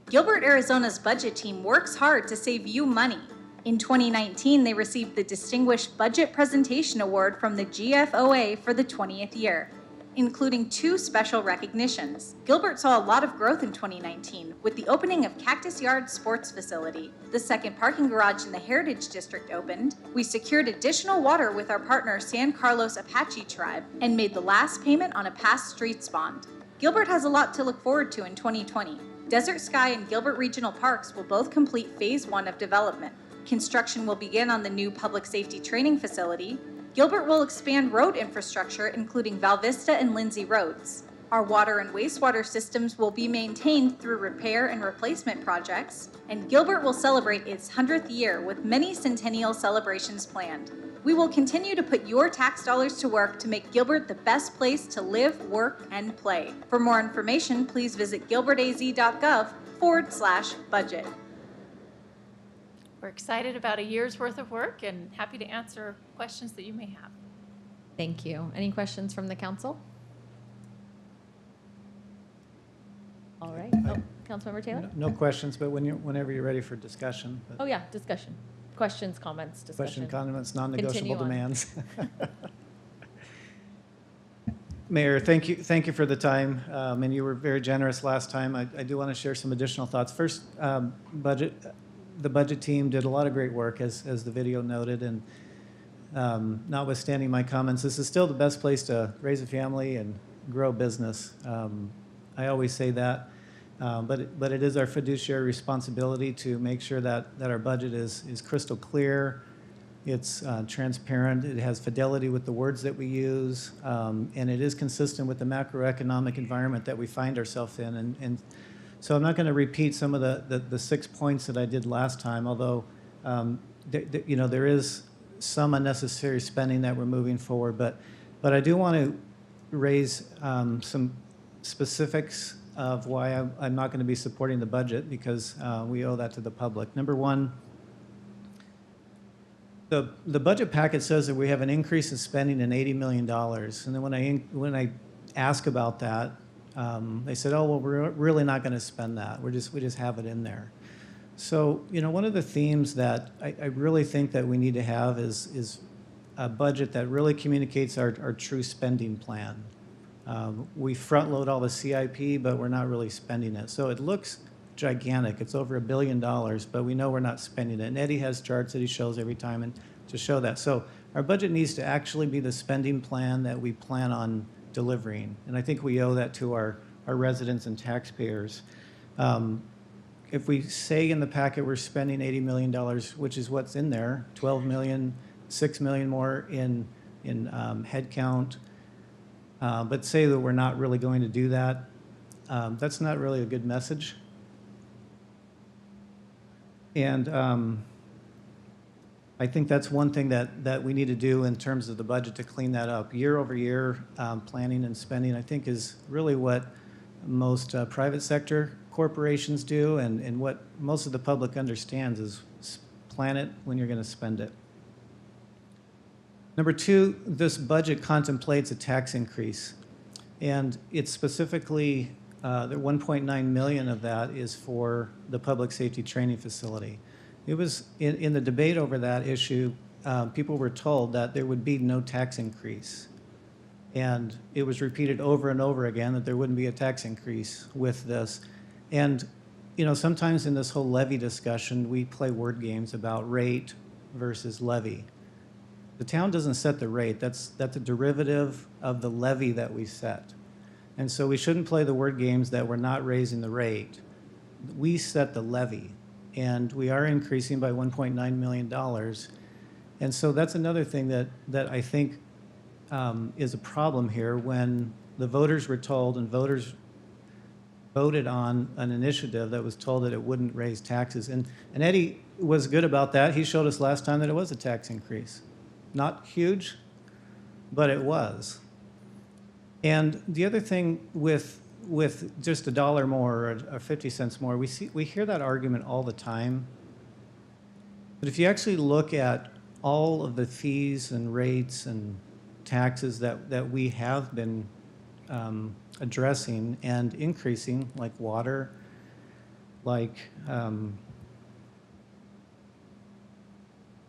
Gilbert, Arizona's budget team works hard to save you money. In 2019, they received the Distinguished Budget Presentation Award from the GFOA for the 20th year, including 2 special recognitions. Gilbert saw a lot of growth in 2019 with the opening of Cactus Yard Sports Facility. The second parking garage in the Heritage District opened. We secured additional water with our partner San Carlos Apache Tribe and made the last payment on a past streets bond. Gilbert has a lot to look forward to in 2020. Desert Sky and Gilbert Regional Parks will both complete Phase 1 of development. Construction will begin on the new public safety training facility. Gilbert will expand road infrastructure, including Val Vista and Lindsay roads. Our water and wastewater systems will be maintained through repair and replacement projects. And Gilbert will celebrate its 100th year with many centennial celebrations planned. We will continue to put your tax dollars to work to make Gilbert the best place to live, work, and play. For more information, please visit gilbertaz.gov/budget. We're excited about a year's worth of work and happy to answer questions that you may have. Thank you. Any questions from the council? All right. Oh, Councilmember Taylor? No questions, but whenever you're ready for discussion. But Oh, yeah, discussion. Questions, comments, discussion. question, comments, Continue non-negotiable on. demands. Mayor, thank you for the time, and you were very generous last time. I do want to share some additional thoughts. First, budget. The budget team did a lot of great work, as the video noted, and notwithstanding my comments, this is still the best place to raise a family and grow business. I always say that, but it is our fiduciary responsibility to make sure that our budget is crystal clear. It's transparent, it has fidelity with the words that we use, and it is consistent with the macroeconomic environment that we find ourselves in. And so I'm not going to repeat some of the 6 points that I did last time, although there is some unnecessary spending that we're moving forward. But I do want to raise some specifics of why I'm not going to be supporting the budget, because we owe that to the public. Number one, the budget packet says that we have an increase in spending in $80 million. And then when I ask about that, they said, oh, well, we're really not going to spend that. We just have it in there. So, one of the themes that I really think that we need to have is a budget that really communicates our true spending plan. We front load all the CIP, but we're not really spending it. So it looks gigantic. It's over $1 billion, but we know we're not spending it. And Eddie has charts that he shows every time and to show that. So our budget needs to actually be the spending plan that we plan on delivering. And I think we owe that to our residents and taxpayers. If we say in the packet we're spending $80 million, which is what's in there, 12 million, 6 million more in headcount, but say that we're not really going to do that, that's not really a good message. And I think that's one thing that we need to do in terms of the budget to clean that up. Year over year, planning and spending, I think, is really what most private sector corporations do, and what most of the public understands is plan it when you're going to spend it. Number two, this budget contemplates a tax increase, and it's specifically the 1.9 million of that is for the public safety training facility. It was in the debate over that issue, people were told that there would be no tax increase. And it was repeated over and over again that there wouldn't be a tax increase with this. And, sometimes in this whole levy discussion, we play word games about rate versus levy. The town doesn't set the rate. That's a derivative of the levy that we set. And so we shouldn't play the word games that we're not raising the rate. We set the levy, and we are increasing by $1.9 million. And so that's another thing that I think is a problem here. When the voters were told, and voters voted on an initiative that was told that it wouldn't raise taxes. And Eddie was good about that. He showed us last time that it was a tax increase. Not huge, but it was. And the other thing with just $1 more or 50 cents more, we hear that argument all the time. But if you actually look at all of the fees and rates and taxes that we have been addressing and increasing, like water, like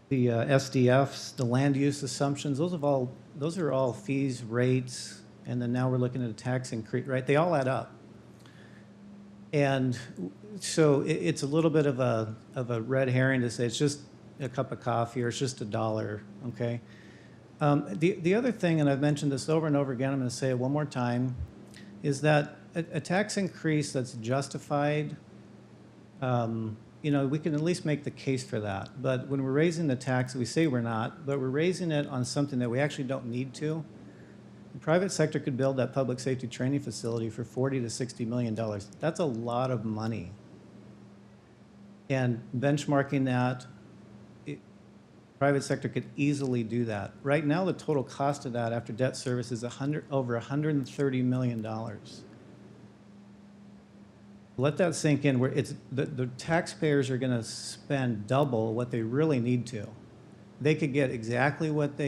the SDFs, the land use assumptions, those are all fees, rates, and then now we're looking at a tax increase, right? They all add up. And so it's a little bit of a red herring to say it's just a cup of coffee or it's just $1, okay? The other thing, and I've mentioned this over and over again, I'm going to say it one more time, is that a tax increase that's justified, we can at least make the case for that. But when we're raising the tax, we say we're not, but we're raising it on something that we actually don't need to. The private sector could build that public safety training facility for $40 to $60 million. That's a lot of money. And benchmarking that, private sector could easily do that. Right now, the total cost of that after debt service is over $130 million. Let that sink in. Where it's the taxpayers are going to spend double what they really need to. They could get exactly what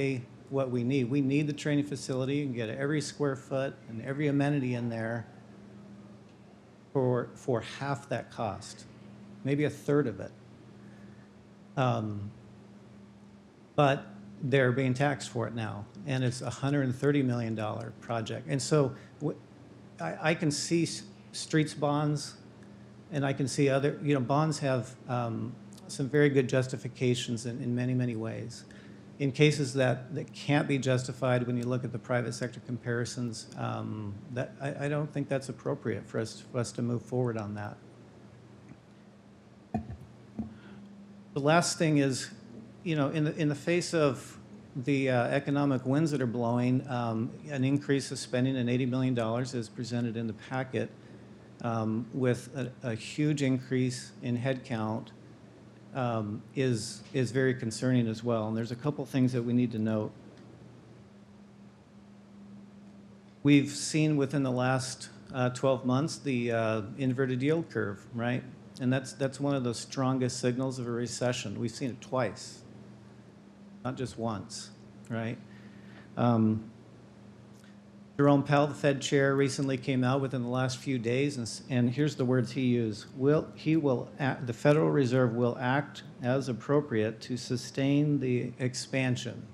we need. We need the training facility and get every square foot and every amenity in there for half that cost, maybe a third of it. But they're being taxed for it now, and it's a $130 million project. And so I can see streets bonds, and I can see other, bonds have some very good justifications in many, many ways. In cases that can't be justified when you look at the private sector comparisons, I don't think that's appropriate for us to move forward on that. The last thing is, in the face of the economic winds that are blowing, an increase of spending in $80 million is presented in the packet with a huge increase in headcount is very concerning as well. And there's a couple things that we need to note. We've seen within the last 12 months the inverted yield curve, right? And that's one of the strongest signals of a recession. We've seen it twice, not just once, right? Jerome Powell, the Fed chair, recently came out within the last few days, and here's the words he used. The Federal Reserve will act as appropriate to sustain the expansion,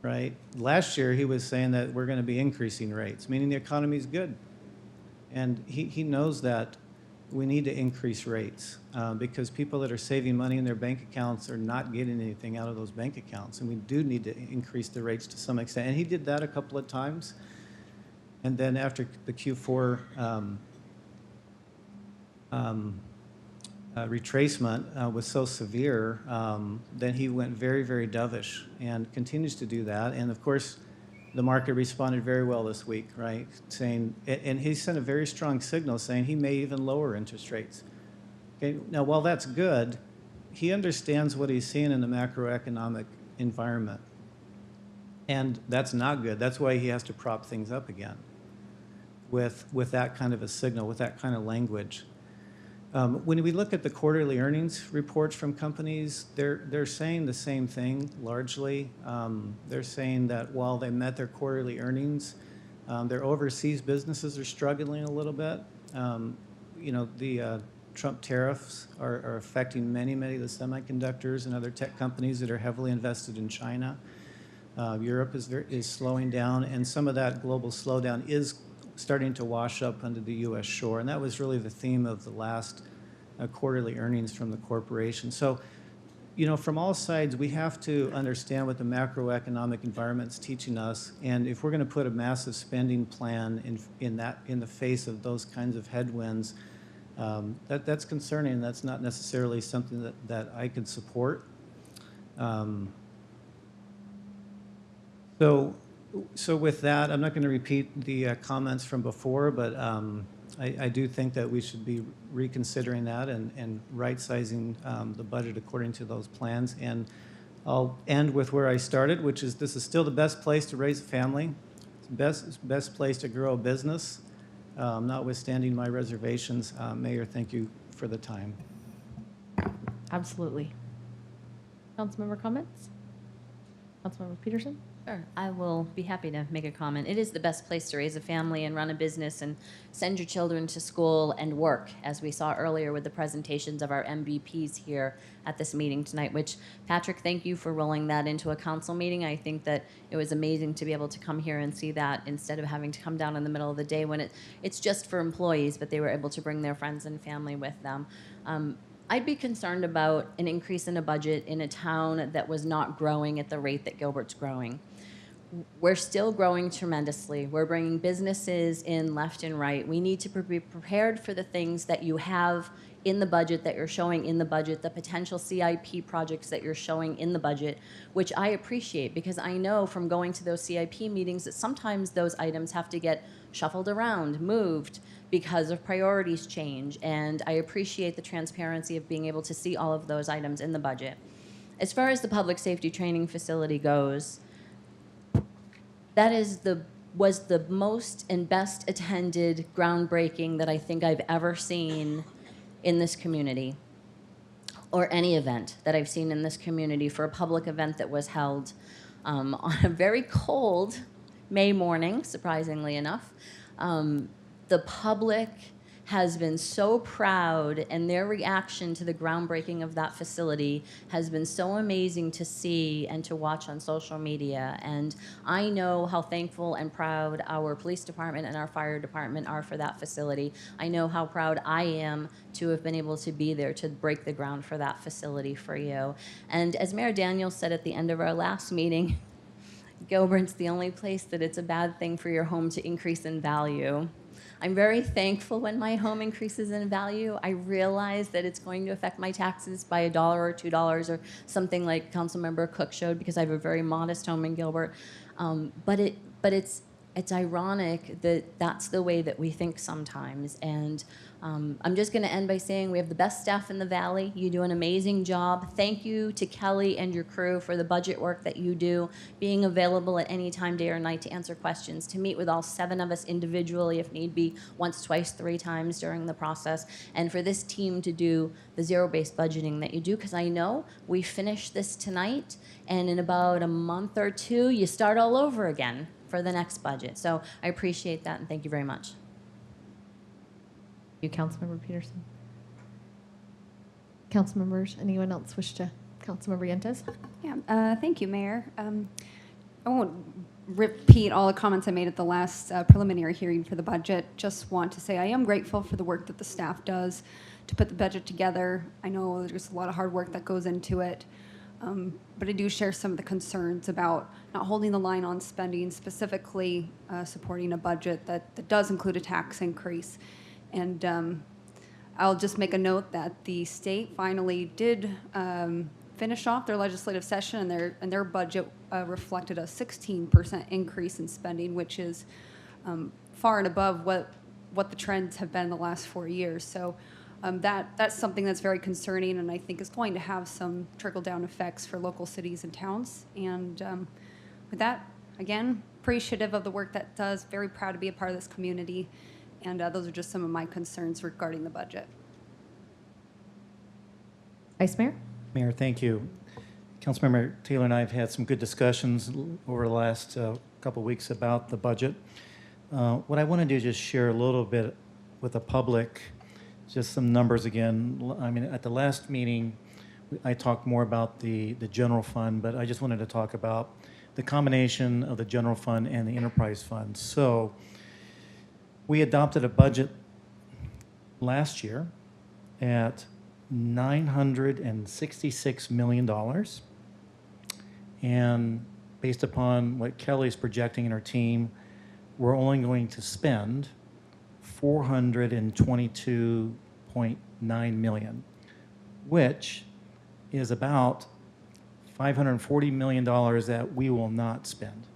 right? Last year, he was saying that we're going to be increasing rates, meaning the economy is good. And he knows that we need to increase rates because people that are saving money in their bank accounts are not getting anything out of those bank accounts. And we do need to increase the rates to some extent. And he did that a couple of times. And then after the Q4 retracement was so severe, then he went very, very dovish and continues to do that. And of course, the market responded very well this week, right? Saying, and he sent a very strong signal saying he may even lower interest rates. Okay, now while that's good, he understands what he's seeing in the macroeconomic environment. And that's not good. That's why he has to prop things up again with that kind of a signal, with that kind of language. When we look at the quarterly earnings reports from companies, they're saying the same thing largely. They're saying that while they met their quarterly earnings, their overseas businesses are struggling a little bit. The Trump tariffs are affecting many of the semiconductors and other tech companies that are heavily invested in China. Europe is slowing down, and some of that global slowdown is starting to wash up onto the U.S. shore, and that was really the theme of the last quarterly earnings from the corporation. So, from all sides, we have to understand what the macroeconomic environment's teaching us, and if we're going to put a massive spending plan in the face of those kinds of headwinds, that's concerning. That's not necessarily something that I could support. So with that, I'm not going to repeat the comments from before, but I do think that we should be reconsidering that and right-sizing the budget according to those plans. And I'll end with where I started, which is this is still the best place to raise a family. It's the best place to grow a business, notwithstanding my reservations. Mayor, thank you for the time. Absolutely. Councilmember comments? Councilmember Peterson? Sure, I will be happy to make a comment. It is the best place to raise a family and run a business and send your children to school and work, as we saw earlier with the presentations of our MVPs here at this meeting tonight, which, Patrick, thank you for rolling that into a council meeting. I think that it was amazing to be able to come here and see that instead of having to come down in the middle of the day when it's just for employees, but they were able to bring their friends and family with them. I'd be concerned about an increase in a budget in a town that was not growing at the rate that Gilbert's growing. We're still growing tremendously. We're bringing businesses in left and right. We need to be prepared for the things that you have in the budget, that you're showing in the budget, the potential CIP projects that you're showing in the budget, which I appreciate because I know from going to those CIP meetings that sometimes those items have to get shuffled around, moved, because of priorities change. And I appreciate the transparency of being able to see all of those items in the budget. As far as the public safety training facility goes, that is the was the most and best attended groundbreaking that I think I've ever seen in this community, or any event that I've seen in this community for a public event that was held on a very cold May morning, surprisingly enough. The public has been so proud, and their reaction to the groundbreaking of that facility has been so amazing to see and to watch on social media. And I know how thankful and proud our police department and our fire department are for that facility. I know how proud I am to have been able to be there to break the ground for that facility for you. And as Mayor Daniels said at the end of our last meeting, Gilbert's the only place that it's a bad thing for your home to increase in value. I'm very thankful when my home increases in value. I realize that it's going to affect my taxes by $1 or $2 or something like Councilmember Cook showed, because I have a very modest home in Gilbert. But it's ironic that that's the way that we think sometimes. And I'm just going to end by saying we have the best staff in the Valley. You do an amazing job. Thank you to Kelly and your crew for the budget work that you do, being available at any time, day or night, to answer questions, to meet with all 7 of us individually if need be, once, twice, 3 times during the process, and for this team to do the zero-based budgeting that you do, because I know we finish this tonight, and in about a month or 2, you start all over again for the next budget. So I appreciate that, and thank you very much. You, Councilmember Peterson. Council members, anyone else wish to? Councilmember Yentes? Yeah, thank you, Mayor. I won't repeat all the comments I made at the last preliminary hearing for the budget. Just want to say I am grateful for the work that the staff does to put the budget together. I know there's a lot of hard work that goes into it, but I do share some of the concerns about not holding the line on spending, specifically supporting a budget that does include a tax increase. And I'll just make a note that the state finally did finish off their legislative session, and their budget reflected a 16% increase in spending, which is far and above what the trends have been the last 4 years. So that's something that's very concerning, and I think is going to have some trickle-down effects for local cities and towns. And with that, again, appreciative of the work that does, very proud to be a part of this community. And those are just some of my concerns regarding the budget. Vice Mayor? Mayor, thank you. Councilmember Taylor and I have had some good discussions over the last couple of weeks about the budget. What I want to do is just share a little bit with the public, just some numbers again. I mean, at the last meeting, I talked more about the general fund, but I just wanted to talk about the combination of the general fund and the enterprise fund. So we adopted a budget last year at $966 million. And based upon what Kelly's projecting in her team, we're only going to spend $422.9 million, which is about $540 million that we will not spend.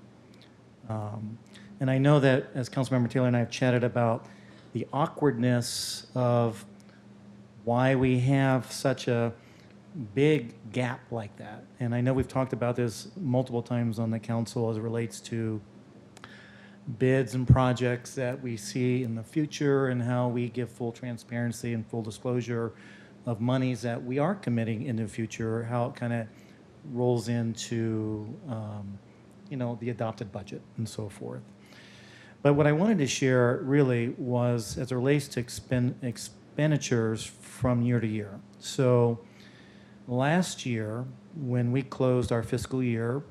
And I know that as Councilmember Taylor and I have chatted about the awkwardness of why we have such a big gap like that. And I know we've talked about this multiple times on the council as it relates to bids and projects that we see in the future and how we give full transparency and full disclosure of monies that we are committing in the future, how it kind of rolls into the adopted budget and so forth. But what I wanted to share really was as it relates to expenditures from year to year. So last year, when we closed our fiscal year,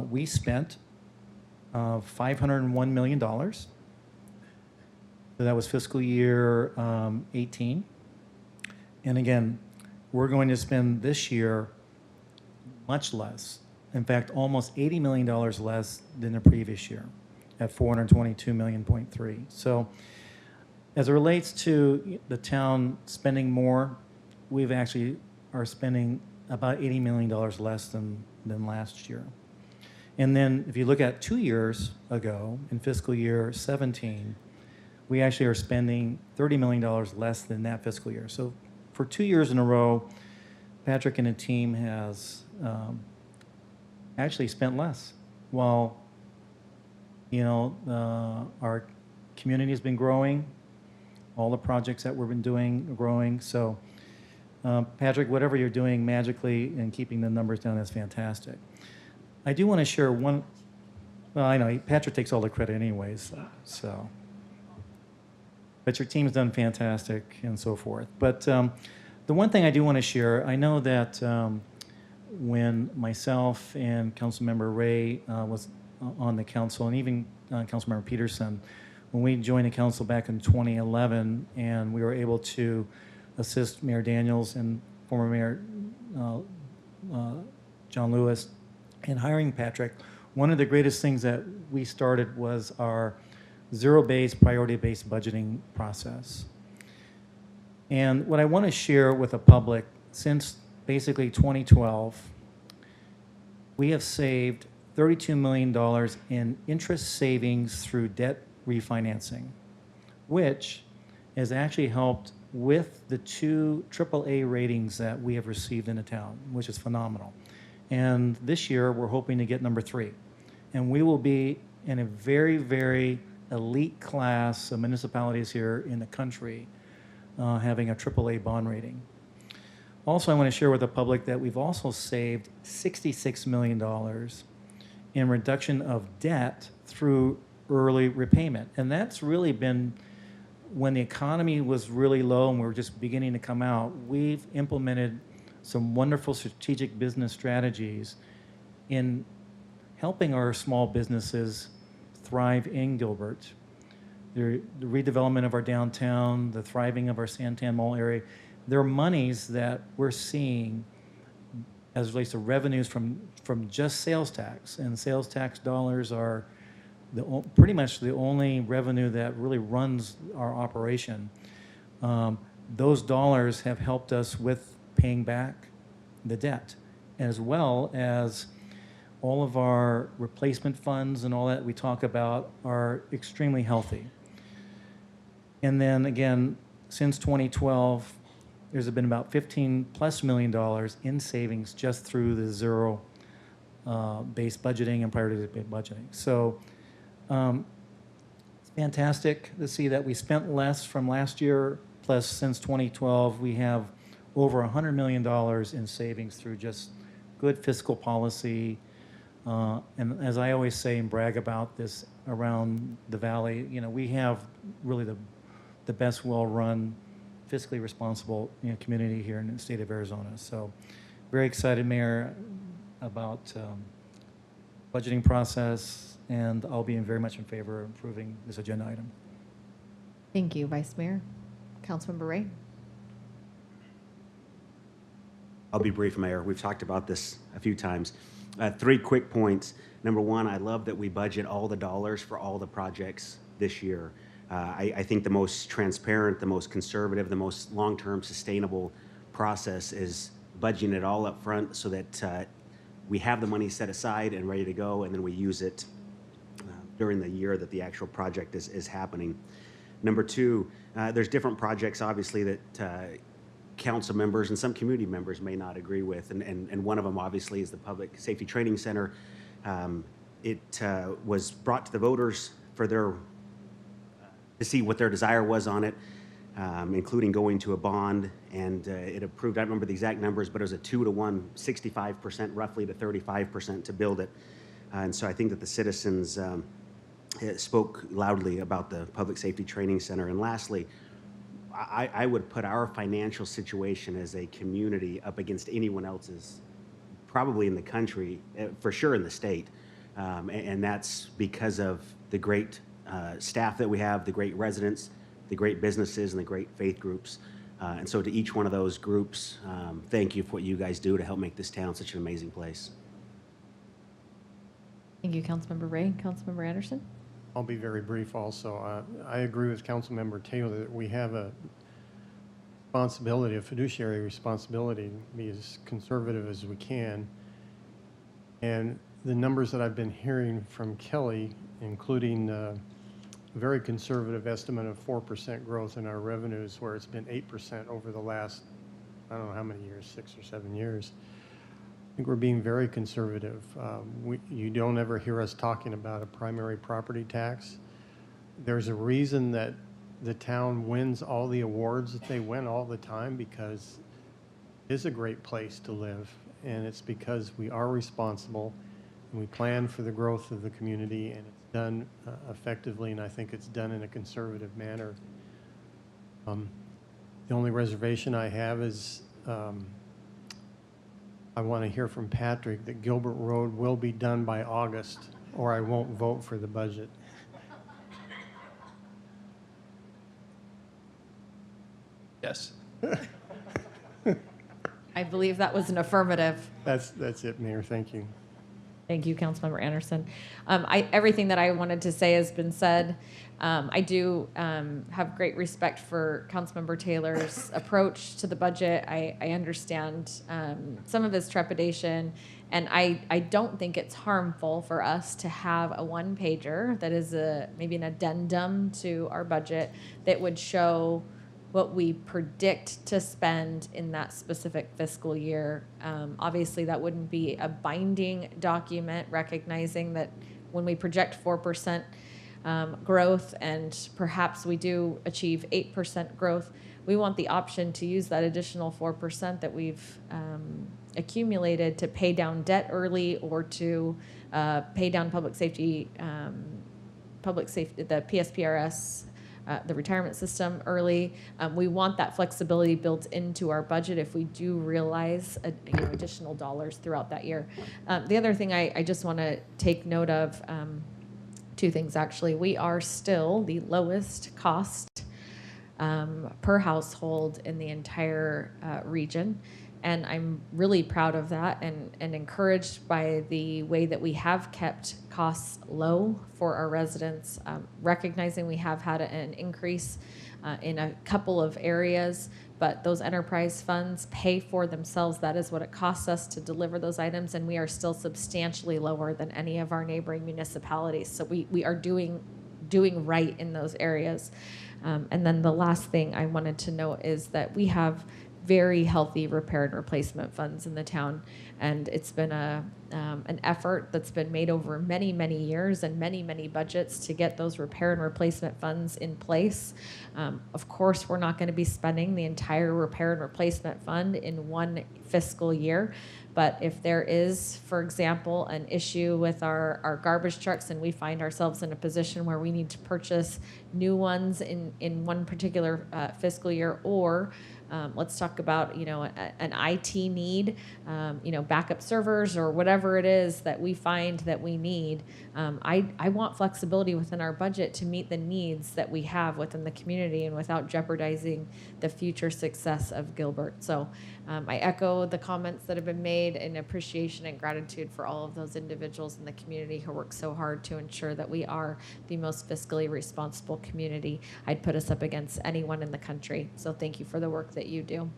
we spent $501 million. So that was fiscal year 18. And again, we're going to spend this year much less. In fact, almost $80 million less than the previous year at $422.3 million. So as it relates to the town spending more, we've actually are spending about $80 million less than last year. And then if you look at 2 years ago, in fiscal year 17, we actually are spending $30 million less than that fiscal year. So for 2 years in a row, Patrick and the team has actually spent less, while You know, our community has been growing. All the projects that we've been doing are growing. So, Patrick, whatever you're doing magically and keeping the numbers down is fantastic. I do want to share one. Well, I know Patrick takes all the credit anyways, so. But your team's done fantastic and so forth. But the one thing I do want to share, I know that when myself and Councilmember Ray was on the council, and even Councilmember Peterson, when we joined the council back in 2011, and we were able to assist Mayor Daniels and former Mayor John Lewis in hiring Patrick, one of the greatest things that we started was our zero-based, priority-based budgeting process. And what I want to share with the public, since basically 2012, we have saved $32 million in interest savings through debt refinancing, which has actually helped with the 2 AAA ratings that we have received in the town, which is phenomenal. And this year, we're hoping to get number 3. And we will be in a very, very elite class of municipalities here in the country having a AAA bond rating. Also, I want to share with the public that we've also saved $66 million in reduction of debt through early repayment. And that's really been, when the economy was really low and we were just beginning to come out, we've implemented some wonderful strategic business strategies in helping our small businesses thrive in Gilbert. The redevelopment of our downtown, the thriving of our Santan Mall area, there are monies that we're seeing as it relates to revenues from just sales tax. And sales tax dollars are pretty much the only revenue that really runs our operation. Those dollars have helped us with paying back the debt, as well as all of our replacement funds and all that we talk about are extremely healthy. And then again, since 2012, there's been about $15+ million in savings just through the zero based budgeting and priority-based budgeting. So it's fantastic to see that we spent less from last year, plus since 2012, we have over $100 million in savings through just good fiscal policy. And as I always say and brag about this around the valley, you know, we have really the best well-run, fiscally responsible community here in the state of Arizona. So very excited, Mayor, about budgeting process, and I'll be very much in favor of improving this agenda item. Thank you, Vice Mayor. Councilmember Ray. I'll be brief, Mayor. We've talked about this a few times. 3 quick points. Number 1, I love that we budget all the dollars for all the projects this year. I think the most transparent, the most conservative, the most long-term sustainable process is budgeting it all up front so that we have the money set aside and ready to go, and then we use it during the year that the actual project is happening. Number 2, there's different projects, obviously, that council members and some community members may not agree with, and one of them, obviously, is the Public Safety Training Center. It was brought to the voters for their to see what their desire was on it, including going to a bond, and it approved, I don't remember the exact numbers, but it was a 2-to-1, 65% roughly to 35% to build it. And so I think that the citizens spoke loudly about the Public Safety Training Center. And lastly, I would put our financial situation as a community up against anyone else's, probably in the country, for sure in the state. And that's because of the great staff that we have, the great residents, the great businesses, and the great faith groups. And so to each one of those groups, thank you for what you guys do to help make this town such an amazing place. Thank you, Councilmember Ray. Councilmember Anderson. I'll be very brief also. I agree with Councilmember Taylor that we have a responsibility, a fiduciary responsibility to be as conservative as we can. And the numbers that I've been hearing from Kelly, including a very conservative estimate of 4% growth in our revenues, where it's been 8% over the last, I don't know how many years, 6 or 7 years. I think we're being very conservative. You don't ever hear us talking about a primary property tax. There's a reason that the town wins all the awards that they win all the time, because it is a great place to live, and it's because we are responsible and we plan for the growth of the community, and it's done effectively, and I think it's done in a conservative manner. The only reservation I have is I want to hear from Patrick that Gilbert Road will be done by August, or I won't vote for the budget. Yes. I believe that was an affirmative. That's it, Mayor. Thank you. Thank you, Councilmember Anderson. Everything that I wanted to say has been said. I do have great respect for Councilmember Taylor's approach to the budget. I understand some of his trepidation, and I don't think it's harmful for us to have a one-pager that is maybe an addendum to our budget that would show what we predict to spend in that specific fiscal year. Obviously, that wouldn't be a binding document, recognizing that when we project 4% growth and perhaps we do achieve 8% growth, we want the option to use that additional 4% that we've accumulated to pay down debt early, or to pay down public safety, the PSPRS, the retirement system early. We want that flexibility built into our budget if we do realize additional dollars throughout that year. The other thing I just want to take note of, two things actually. We are still the lowest cost per household in the entire region. And I'm really proud of that, and encouraged by the way that we have kept costs low for our residents, recognizing we have had an increase in a couple of areas, but those enterprise funds pay for themselves. That is what it costs us to deliver those items, and we are still substantially lower than any of our neighboring municipalities. So we are doing right in those areas. And then the last thing I wanted to note is that we have very healthy repair and replacement funds in the town, and it's been an effort that's been made over many, many years and many, many budgets to get those repair and replacement funds in place. Of course, we're not going to be spending the entire repair and replacement fund in one fiscal year, but if there is, for example, an issue with our garbage trucks and we find ourselves in a position where we need to purchase new ones in one particular fiscal year, or let's talk about, an IT need, backup servers or whatever it is that we find that we need. I want flexibility within our budget to meet the needs that we have within the community and without jeopardizing the future success of Gilbert. So I echo the comments that have been made in appreciation and gratitude for all of those individuals in the community who work so hard to ensure that we are the most fiscally responsible community. I'd put us up against anyone in the country. So thank you for the work that you do.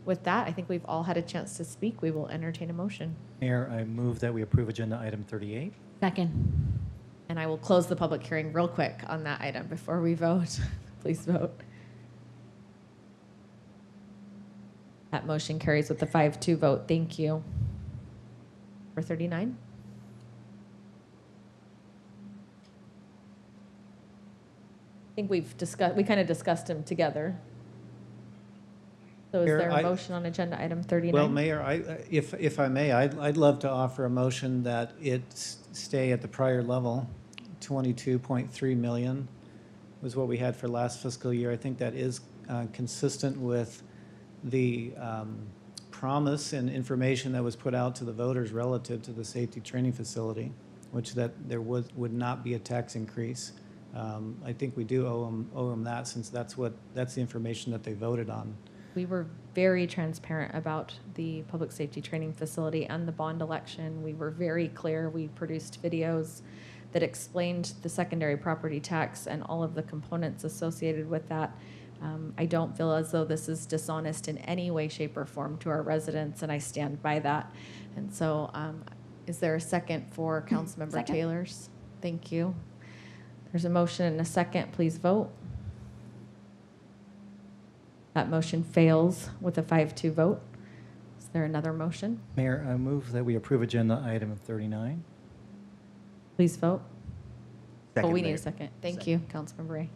With that, I think we've all had a chance to speak. We will entertain a motion. Mayor, I move that we approve agenda item 38. Second. And I will close the public hearing real quick on that item before we vote. Please vote. That motion carries with the 5-2 vote. Thank you. For 39. I think we kind of discussed them together. So is Mayor, there a motion on agenda item 39? Well, Mayor, if I may, I'd love to offer a motion that it stay at the prior level. 22.3 million was what we had for last fiscal year. I think that is consistent with the promise and information that was put out to the voters relative to the safety training facility, which that there would not be a tax increase. I think we do owe them that, since that's the information that they voted on. We were very transparent about the public safety training facility and the bond election. We were very clear. We produced videos that explained the secondary property tax and all of the components associated with that. I don't feel as though this is dishonest in any way, shape, or form to our residents, and I stand by that. And so, is there a second for Councilmember Taylor's? Thank you. There's a motion and a second. Please vote. That motion fails with a 5-2 vote. Is there another motion? Mayor, I move that we approve agenda item 39. Please vote. Second, We need Mayor. a second. Thank you, Councilmember Ray.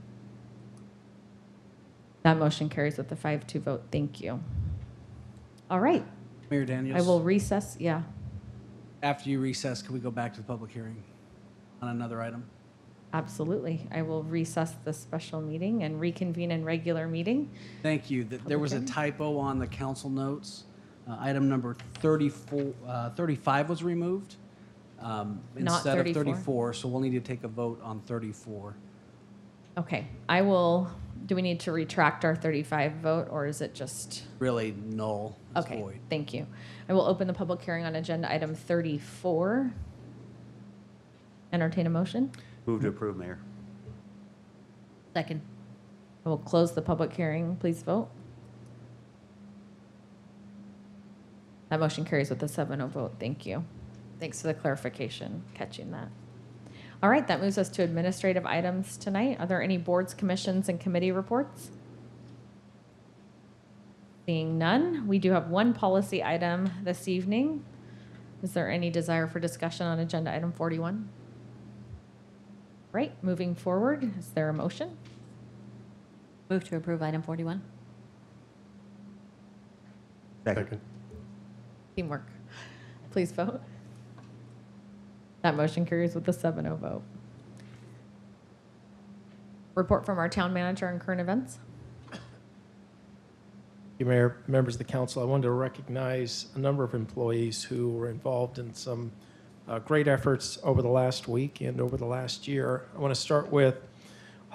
That motion carries with the 5-2 vote. Thank you. All right. Mayor Daniels? I will recess. Yeah. After you recess, can we go back to the public hearing on another item? Absolutely. I will recess the special meeting and reconvene in regular meeting. Thank you. There was a typo on the council notes. Item number 35 was removed instead of 34, so we'll need to take a vote on 34. Okay. I will. Do we need to retract our 35 vote, or is it just? Really null. It's Okay. void. Thank you. I will open the public hearing on agenda item 34. Entertain a motion. Move to approve, Mayor. Second. I will close the public hearing. Please vote. That motion carries with a 7-0 vote. Thank you. Thanks for the clarification, catching that. All right, that moves us to administrative items tonight. Are there any boards, commissions, and committee reports? Seeing none, we do have one policy item this evening. Is there any desire for discussion on agenda item 41? Right, moving forward, is there a motion? Move to approve item 41. Second. Teamwork. Please vote. That motion carries with a 7-0 vote. Report from our town manager and current events. Mayor, members of the council, I wanted to recognize a number of employees who were involved in some great efforts over the last week and over the last year. I want to start with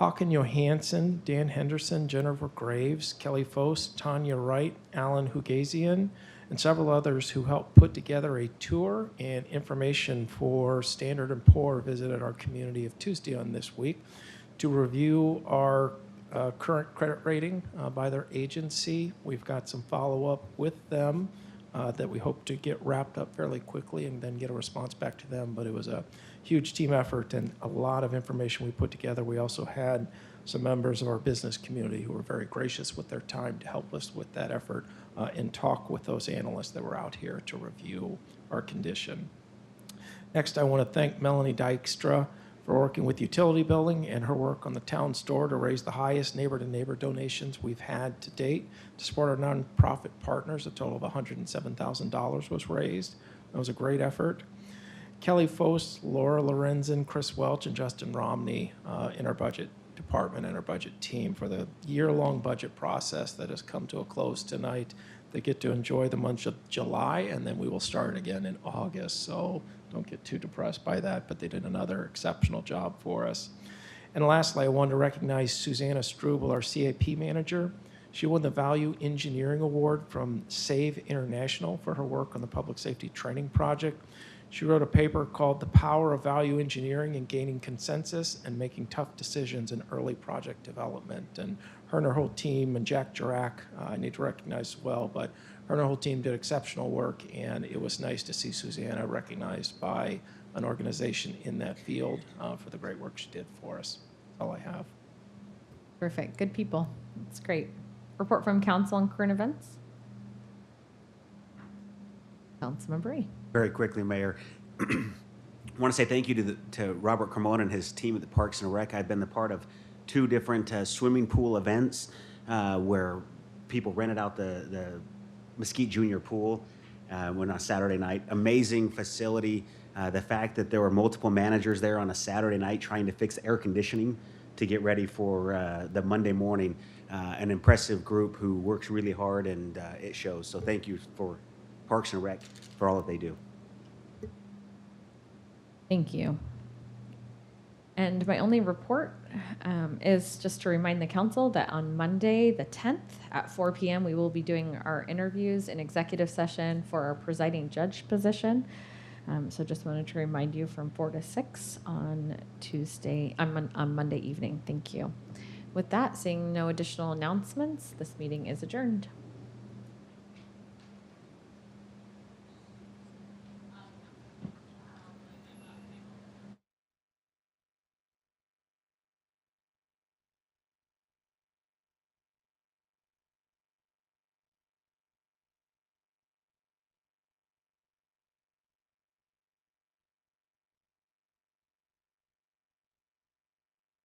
Håkan Johansson, Dan Henderson, Jennifer Graves, Kelly Foss, Tanya Wright, Alan Hugazian, and several others who helped put together a tour and information for Standard & Poor visited our community of Tuesday on this week to review our current credit rating by their agency. We've got some follow-up with them that we hope to get wrapped up fairly quickly and then get a response back to them. But it was a huge team effort and a lot of information we put together. We also had some members of our business community who were very gracious with their time to help us with that effort and talk with those analysts that were out here to review our condition. Next, I want to thank Melanie Dykstra for working with utility billing and her work on the town store to raise the highest neighbor-to-neighbor donations we've had to date. To support our nonprofit partners, a total of $107,000 was raised. That was a great effort. Kelly Foss, Laura Lorenzen, Chris Welch, and Justin Romney in our budget department and our budget team for the year-long budget process that has come to a close tonight. They get to enjoy the month of July, and then we will start again in August. So don't get too depressed by that, but they did another exceptional job for us. And lastly, I wanted to recognize Susanna Struble, our CAP manager. She won the Value Engineering Award from SAVE International for her work on the Public Safety Training Project. She wrote a paper called The Power of Value Engineering and Gaining Consensus and Making Tough Decisions in Early Project Development. And her and her whole team, and Jack Jirac, I need to recognize as well, but her and her whole team did exceptional work, and it was nice to see Susanna recognized by an organization in that field for the great work she did for us. That's all I have. Perfect. Good people. That's great. Report from council on current events. Councilmember E. Very quickly, Mayor. I want to say thank you to Robert Carmona and his team at the Parks and Rec. I've been the part of 2 different swimming pool events where people rented out the Mesquite Junior Pool went on Saturday night. Amazing facility. The fact that there were multiple managers there on a Saturday night trying to fix air conditioning to get ready for the Monday morning. An impressive group who works really hard, and it shows. So thank you for Parks and Rec for all that they do. Thank you. And my only report is just to remind the council that on Monday, the 10th at 4 p.m., we will be doing our interviews in executive session for our presiding judge position. So just wanted to remind you from 4 to 6 on Monday evening. Thank you. With that, seeing no additional announcements, this meeting is adjourned.